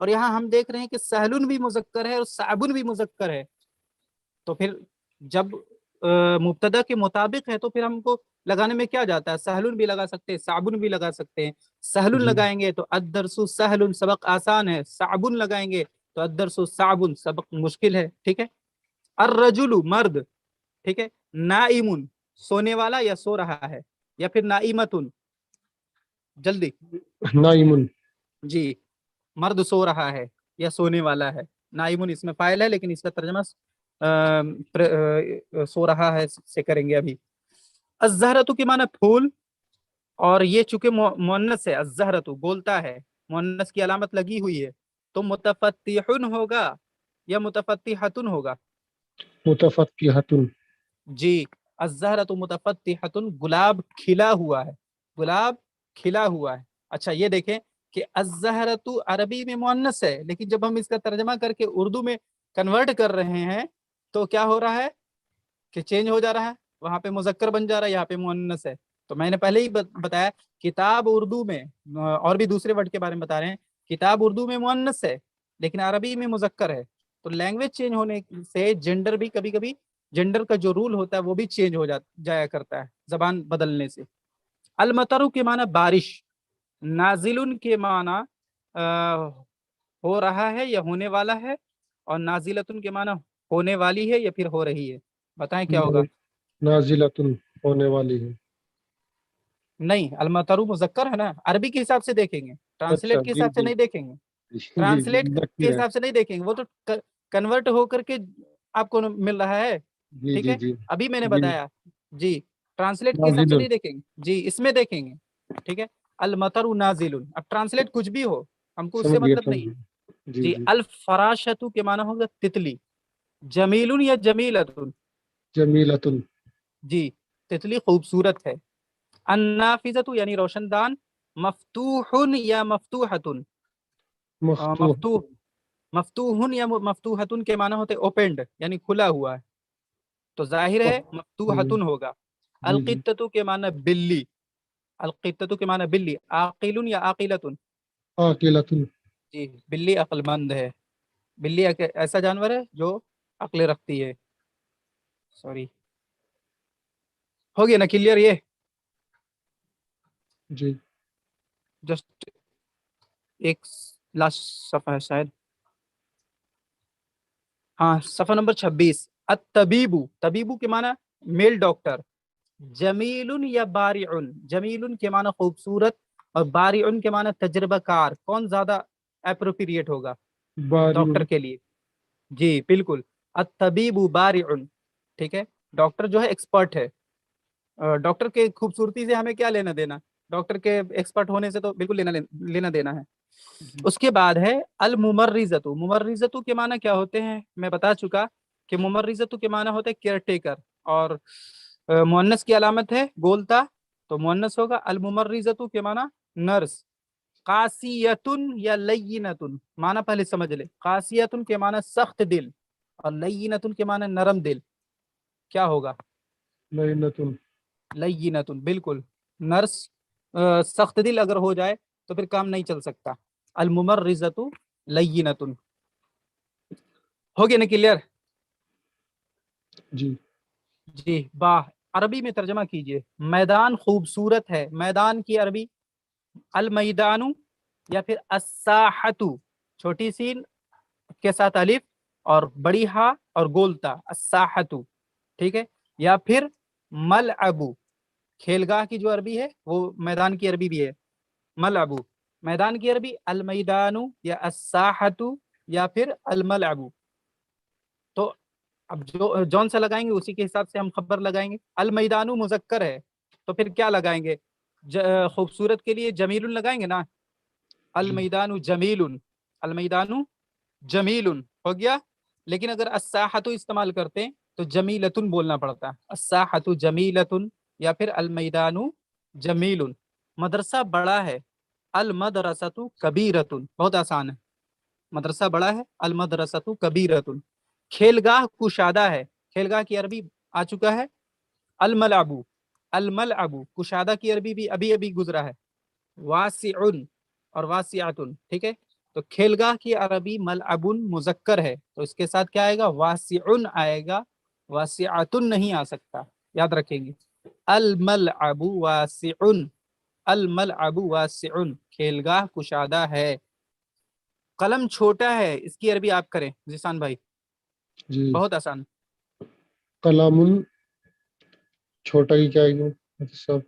اور یہاں ہم دیکھ رہے ہیں کہ سہلن بھی مذکر ہے اور صعبن بھی مذکر ہے، تو پھر جب مبتدا کے مطابق ہے تو پھر ہم کو لگانے میں کیا جاتا ہے؟ سہلن بھی لگا سکتے ہیں، صعبن بھی لگا سکتے ہیں۔ سہلن جی لگائیں گے تو الدرس سہلن، سبق آسان ہے۔ صعبن لگائیں گے تو الدرس صعبن، سبق مشکل ہے، ٹھیک ہے۔ الرجل مرد، ٹھیک ہے۔ نائم سونے والا یا سو رہا ہے، یا پھر نائمتن، جلدی نائمن، جی، مرد سو رہا ہے یا سونے والا ہے۔ نائمن اس میں فاعل ہے، لیکن اس کا ترجمہ سو رہا ہے سے کریں گے ابھی۔ الزہرۃ کے معنی پھول، اور یہ چونکہ مؤنث ہے، الزہرۃ بولتا ہے، مؤنث کی علامت لگی ہوئی ہے، تو متفتحن ہوگا یا متفتحتن ہوگا؟ متفتحۃ، جی، الزہرۃ متفتحتن، گلاب کھلا ہوا ہے، گلاب کھلا ہوا ہے۔ اچھا یہ دیکھیں کہ الزہرۃ عربی میں مؤنث ہے، لیکن جب ہم اس کا ترجمہ کر کے اردو میں کنورٹ کر رہے ہیں تو کیا ہو رہا ہے کہ چینج ہو جا رہا ہے، وہاں پہ مذکر بن جا رہا ہے، یہاں پہ مؤنث ہے۔ تو میں نے پہلے ہی بتایا کتاب اردو میں، اور بھی دوسرے ورڈ کے بارے میں بتا رہے ہیں، کتاب اردو میں مؤنث ہے لیکن عربی میں مذکر ہے، تو لینگویج چینج ہونے سے جینڈر بھی کبھی کبھی، جینڈر کا جو رول ہوتا ہے وہ بھی چینج ہو جایا کرتا ہے زبان بدلنے سے۔ المطر کے معنی بارش، نازل کے معنی ہو رہا ہے یا ہونے والا ہے، اور نازلتن کے معنی ہونے والی ہے یا پھر ہو رہی ہے۔ بتائیں کیا ہوگا؟ نازلۃ ہونے والی ہے۔ نہیں، المطر مذکر ہے نا، عربی کے حساب سے دیکھیں گے، ٹرانسلیٹ کے جی حساب سے جی نہیں دیکھیں گے، جی ٹرانسلیٹ کے نکیر ہے، حساب سے نہیں دیکھیں گے، وہ تو کنورٹ ہو کر کے آپ کو مل رہا ہے، جی ٹھیک جی ہے۔ جی ابھی میں نے جی بتایا جی، ٹرانسلیٹ کے حساب سے نازل، نہیں دیکھیں گے جی، اس میں دیکھیں گے، ٹھیک ہے۔ المطر نازل، اب ٹرانسلیٹ کچھ بھی ہو، ہم کو اس سے سمجھ گیا مطلب نہیں سمجھ ہے گیا، جی جی۔ جی الفراشۃ کے معنی ہوگا تتلی، جمیل یا جمیلۃ، جمیلۃ، جی، تتلی خوبصورت ہے۔ النافذۃ یعنی روشن دان، مفتوح یا مفتوحۃ، مفتوح، مفتوح، مفتوح یا مفتوحۃ کے معنی ہوتے اوپنڈ یعنی کھلا ہوا ہے، تو ظاہر ہے مفتوحۃ ہوگا۔ جی جی القطۃ کے معنی بلی، القطۃ کے معنی بلی، عاقل یا عاقلۃ، عاقلۃ، جی، بلی عقل مند ہے، بلی ایسا جانور ہے جو عقل رکھتی ہے۔ سوری، ہو گیا نا کلیئر؟ یہ جی جسٹ ایک لاسٹ صفحہ ہے شاید، ہاں، صفحہ نمبر 26۔ الطبیب، طبیبو کے معنی میل ڈاکٹر۔ جمیل یا بارع، جمیل کے معنی خوبصورت، اور بارع کے معنی تجربہ کار، کون زیادہ اپروپریٹ ہوگا باری، ڈاکٹر کے لیے؟ جی بالکل، الطبیب بارع، ٹھیک ہے، ڈاکٹر جو ہے ایکسپرٹ ہے۔ ڈاکٹر کے خوبصورتی سے ہمیں کیا لینا دینا، ڈاکٹر کے ایکسپرٹ ہونے سے تو بالکل لینا دینا ہے۔ اس کے بعد ہے الممرضۃ، ممرضۃ کے معنی کیا ہوتے ہیں میں بتا چکا کہ ممرضۃ کے معنی ہوتے ہیں کیئر ٹیکر، اور مؤنث کی علامت ہے گولتا، تو مؤنث ہوگا۔ الممرضۃ کے معنی نرس۔ قاسیۃ یا لینۃ، معنی پہلے سمجھ لے، قاسیۃ کے معنی سخت دل، اور لینۃ کے معنی نرم دل، کیا ہوگا؟ لینۃ، لینۃ، بالکل، نرس سخت دل اگر ہو جائے تو پھر کام نہیں چل سکتا۔ الممرضۃ لینۃ، ہو گیا نا کلیئر؟ جی جی، با عربی میں ترجمہ کیجئے۔ میدان خوبصورت ہے، میدان کی عربی المیدان، یا پھر الساحۃ، چھوٹی سین کے ساتھ الف اور بڑی ہا اور گولتا، الساحۃ، ٹھیک ہے، یا پھر ملعب، کھیلگاہ کی جو عربی ہے وہ میدان کی عربی بھی ہے، ملعب، میدان کی عربی المیدان یا الساحۃ یا پھر الملعب۔ تو اب جو جون سا لگائیں گے اسی کے حساب سے ہم خبر لگائیں گے۔ المیدان مذکر ہے تو پھر کیا لگائیں گے؟ خوبصورت کے لیے جمیل لگائیں گے نا، المیدان جمیل، المیدان جمیل، ہو گیا۔ لیکن اگر الساحۃ استعمال کرتے ہیں تو جمیلتن بولنا پڑتا ہے، الساحۃ جمیلتن یا پھر المیدان جمیل۔ مدرسہ بڑا ہے، المدرسۃ کبیرۃ، بہت آسان ہے، مدرسہ بڑا ہے، المدرسۃ کبیرۃ۔ کھیلگاہ کشادہ ہے، کھیلگاہ کی عربی آ چکا ہے الملعب، الملعب، کشادہ کی عربی بھی ابھی ابھی گزرا ہے، واسع اور واسعۃ، ٹھیک ہے۔ تو کھیلگاہ کی عربی ملعبن مذکر ہے تو اس کے ساتھ کیا آئے گا؟ واسعن آئے گا، واسعتن نہیں آ سکتا، یاد رکھیں گے۔ الملعب واسعن، الملعب واسعن، کھیلگاہ کشادہ ہے۔ قلم چھوٹا ہے، اس کی عربی آپ کریں ذیشان بھائی، جی بہت آسان۔ قلم چھوٹا ہی کیا ہے صاحب؟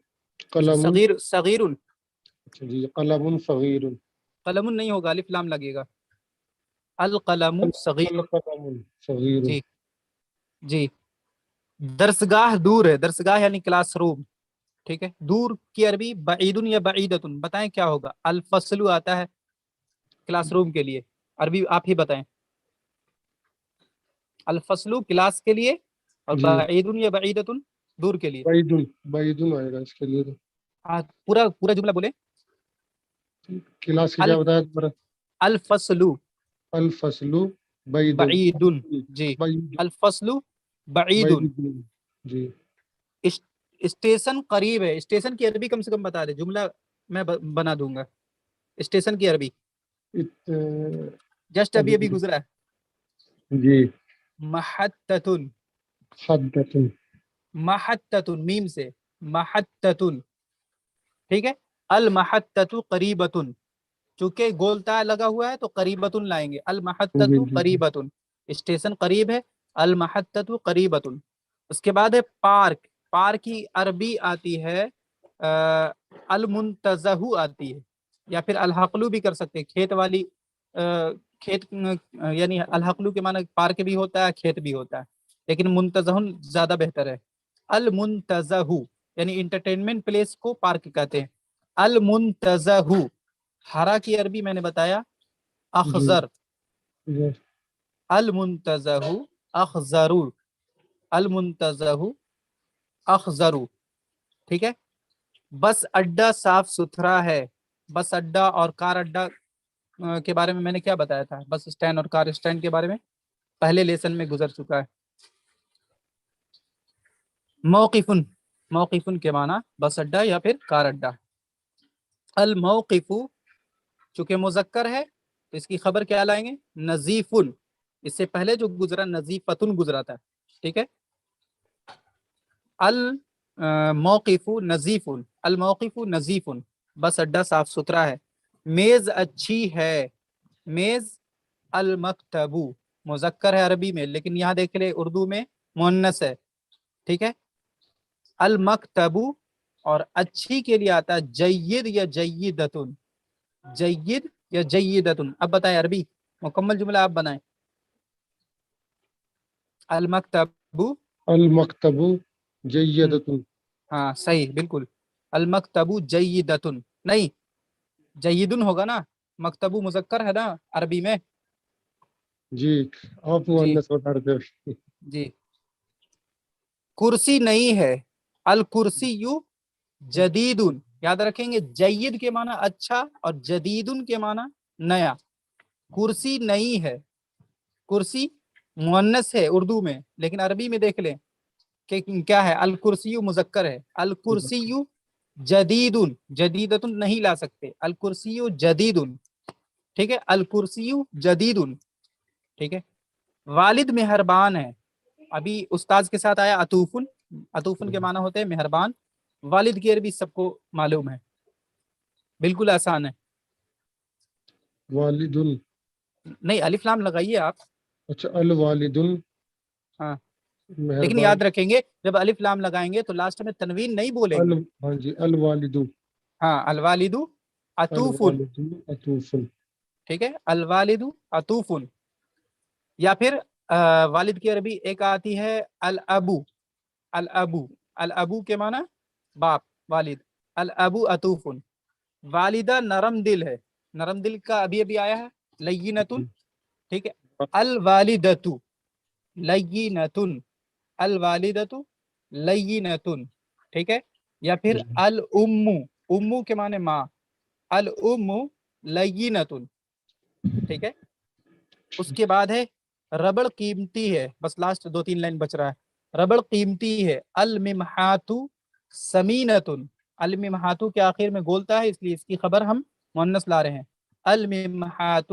قلم صغیر، صغیر، جی قلم صغیر، قلم نہیں ہوگا، الف لام لگے گا، القلم صغیر۔ القلم صغیر، جی جی۔ درسگاہ دور ہے، درسگاہ یعنی کلاس روم، ٹھیک ہے۔ دور کی عربی بعیدن یا بعیدتن، بتائیں کیا ہوگا؟ الفصل آتا ہے کلاس روم کے لیے، عربی آپ ہی بتائیں۔ الفصل کلاس کے لیے، اور جی بعیدن یا بعیدتن دور کے لیے۔ بعیدن، بعیدن آئے گا اس کے لیے تو۔ پورا پورا جملہ بولے۔ کلاس کی کیا بتایا دوبارہ؟ الفصل الفصل بعید، بعیدن، جی، بعید، الفصل بعیدن۔ بعید، جی اسٹیشن قریب ہے، اسٹیشن کی عربی کم سے کم بتا دے، جملہ میں بنا دوں گا۔ اسٹیشن کی عربی جسٹ ابھی ابھی گزرا ہے۔ جی محطتن، حدتن، محطتن میم سے، محطتن، ٹھیک ہے۔ المحطت قریبتن، چونکہ گولتا لگا ہوا ہے تو قریبتن لائیں گے، المحطت جی جی قریبتن، اسٹیشن قریب ہے، المحطت قریبتن۔ اس کے بعد ہے پارک، پارک کی عربی آتی ہے المنتزہ آتی ہے، یا پھر الحقلو بھی کر سکتے ہیں، کھیت والی کھیت، یعنی الحقلو کے معنی پارک بھی ہوتا ہے، کھیت بھی ہوتا ہے، لیکن منتزہ زیادہ بہتر ہے۔ المنتزہ یعنی انٹرٹینمنٹ پلیس کو پارک کہتے ہیں۔ المنتزہ، ہرا کی عربی میں نے بتایا اخضر، جی المنتزہ اخضر، المنتزہ اخضر، ٹھیک ہے۔ بس اڈا صاف ستھرا ہے، بس اڈا اور کار اڈا کے بارے میں نے کیا بتایا تھا؟ بس اسٹینڈ اور کار اسٹینڈ کے بارے میں پہلے لیسن میں گزر چکا ہے۔ موقفن، موقفن کے معنی بس اڈا یا پھر کار اڈا۔ الموقف چونکہ مذکر ہے تو اس کی خبر کیا لائیں گے؟ نظیفن، اس سے پہلے جو گزرا نظیفتن گزرا تھا، ٹھیک ہے۔ الموقف نظیفن، الموقف نظیفن، بس اڈا صاف ستھرا ہے۔ میز اچھی ہے، میز۔ المکتب مذکر ہے عربی میں، لیکن یہاں دیکھ لے اردو میں مؤنث ہے، ٹھیک ہے۔ المکتب اور اچھی کے لیے آتا ہے جید یا جیدتن، جید یا جیدتن۔ اب بتائیں عربی مکمل جملہ آپ بنائیں۔ المکتب، المکتب جیدتن، ہاں صحیح بالکل، المکتب جیدتن، نہیں جیدن ہوگا نا، مکتب مذکر ہے نا عربی میں۔ جی آپ مؤنث بتا رہے تھے۔ جی۔ کرسی نہیں ہے، الکرسی جدید، یاد رکھیں گے جید کے معنی اچھا اور جدید کے معنی نیا۔ کرسی نہیں ہے، کرسی مؤنث ہے اردو میں، لیکن عربی میں دیکھ لیں کہ کیا ہے، الکرسی مذکر ہے، الکرسی جدید، جدیدت نہیں لا سکتے، الکرسی جدید، ٹھیک ہے، الکرسی جدید، ٹھیک ہے۔ والد مہربان ہے، ابھی استاذ کے ساتھ آیا عطوفن، عطوفن کے معنی ہوتے ہیں مہربان، والد کی عربی سب کو معلوم ہے، بالکل آسان ہے۔ والد، نہیں الف لام لگائیے آپ، اچھا الوالد، ہاں، لیکن مہربان، یاد رکھیں گے جب الف لام لگائیں گے تو لاسٹ میں تنوین نہیں بولیں گے، ہاں جی الوالد، ہاں، الوالد عطوفن، الوالد عطوف، ٹھیک ہے، الوالد عطوفن۔ یا پھر والد کی عربی ایک آتی ہے الابو، الابو، الابو کے معنی باپ، والد، الابو عطوفن۔ والدہ نرم دل ہے، نرم دل کا ابھی ابھی آیا ہے لینتن، ٹھیک ہے۔ الوالدۃ لینتن، الوالدۃ لینتن، ٹھیک ہے۔ یا پھر الام، امو کے معنی ماں، الام لینتن، ٹھیک ہے۔ اس کے بعد ہے ربڑ قیمتی ہے، بس لاسٹ 2-3 لائن بچ رہا ہے، ربڑ قیمتی ہے، الممحات سمینتن، الممحات کے آخر میں گولتا ہے اس لیے اس کی خبر ہم مؤنث لا رہے ہیں، الممحات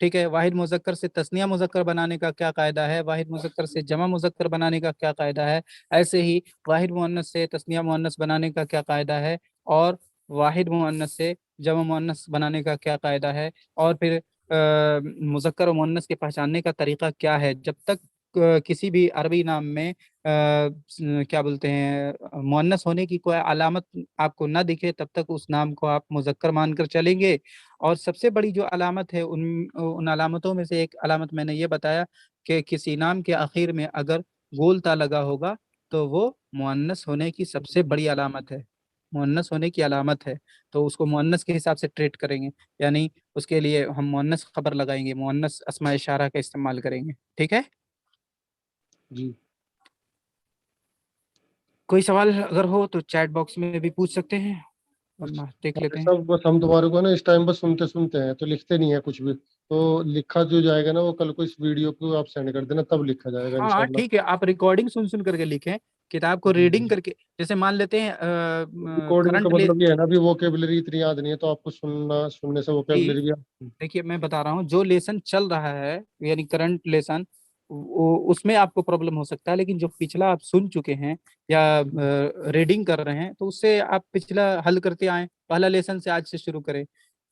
ٹھیک ہے. واحد مذکر سے تثنیہ مذکر بنانے کا کیا قاعدہ ہے, واحد مذکر سے جمع مذکر بنانے کا کیا قاعدہ ہے, ایسے ہی واحد مؤنث سے تثنیہ مؤنث بنانے کا کیا قاعدہ ہے, اور واحد مؤنث سے جمع مؤنث بنانے کا کیا قاعدہ ہے, اور پھر مذکر و مؤنث کے پہچاننے کا طریقہ کیا ہے. جب تک کسی بھی عربی نام میں کیا بولتے ہیں مؤنث ہونے کی کوئی علامت آپ کو نہ دکھے تب تک اس نام کو آپ مذکر مان کر چلیں گے. اور سب سے بڑی جو علامت ہے ان علامتوں میں سے ایک علامت میں نے یہ بتایا کہ کسی نام کے آخر میں اگر گول تا لگا ہوگا تو وہ مؤنث ہونے کی سب سے بڑی علامت ہے, مؤنث ہونے کی علامت ہے. تو اس کو مؤنث کے حساب سے ٹریٹ کریں گے, یعنی اس کے لیے ہم مؤنث خبر لگائیں گے, مؤنث اسماء اشارہ کا استعمال کریں گے. ٹھیک ہے. جی کوئی سوال اگر ہو تو چیٹ باکس میں بھی پوچھ سکتے ہیں, ورنہ دیکھ لیتے ہیں. سب بس ہم تمہارے کو نا اس ٹائم بس سنتے ہیں تو لکھتے نہیں ہے کچھ بھی, تو لکھا جو جائے گا نا وہ کل کو اس ویڈیو کو آپ سینڈ کر دینا تب لکھا جائے گا ہاں انشاءاللہ. ٹھیک ہے, آپ ریکارڈنگ سن کر کے لکھیں, کتاب کو ریڈنگ کر کے. جیسے مان لیتے ہیں ریکارڈنگ کا کرنٹ مطلب یہ ہے نا ابھی ووکیبلری اتنی یاد نہیں ہے تو آپ کو سننے سے ووکیبلری بھی دیکھیے میں بتا رہا ہوں جو لیسن چل رہا ہے یعنی کرنٹ لیسن اس میں آپ کو پرابلم ہو سکتا ہے, لیکن جو پچھلا آپ سن چکے ہیں یا ریڈنگ کر رہے ہیں تو اس سے آپ پچھلا حل کرتے آئیں. پہلا لیسن سے آج سے شروع کریں,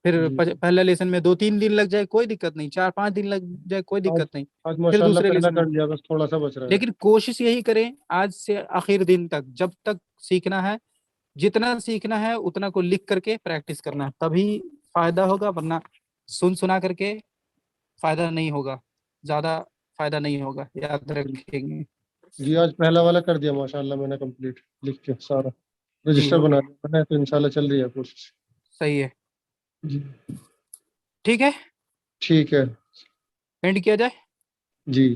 پھر پہلا لیسن میں 2-3 دن لگ جائے کوئی دقت نہیں, 4-5 دن لگ جائے کوئی دقت نہیں, آج پھر ماشاءاللہ دوسرے پہلا لیسن کر لیا, بس تھوڑا سا بچ رہا ہے. لیکن کوشش یہی کریں آج سے آخر دن تک, جب تک سیکھنا ہے جتنا سیکھنا ہے اتنا کو لکھ کر کے پریکٹس کرنا ہے, تبھی فائدہ ہوگا, ورنہ سنا کر کے فائدہ نہیں ہوگا, زیادہ فائدہ نہیں ہوگا, یاد رکھیں گے. جی آج پہلا والا کر دیا ماشاءاللہ میں نے کمپلیٹ لکھ کے سارا رجسٹر جی بنا دیا تو انشاءاللہ چل رہی ہے کوشش. صحیح ہے. جی ٹھیک ہے, ٹھیک ہے. اینڈ کیا جائے. جی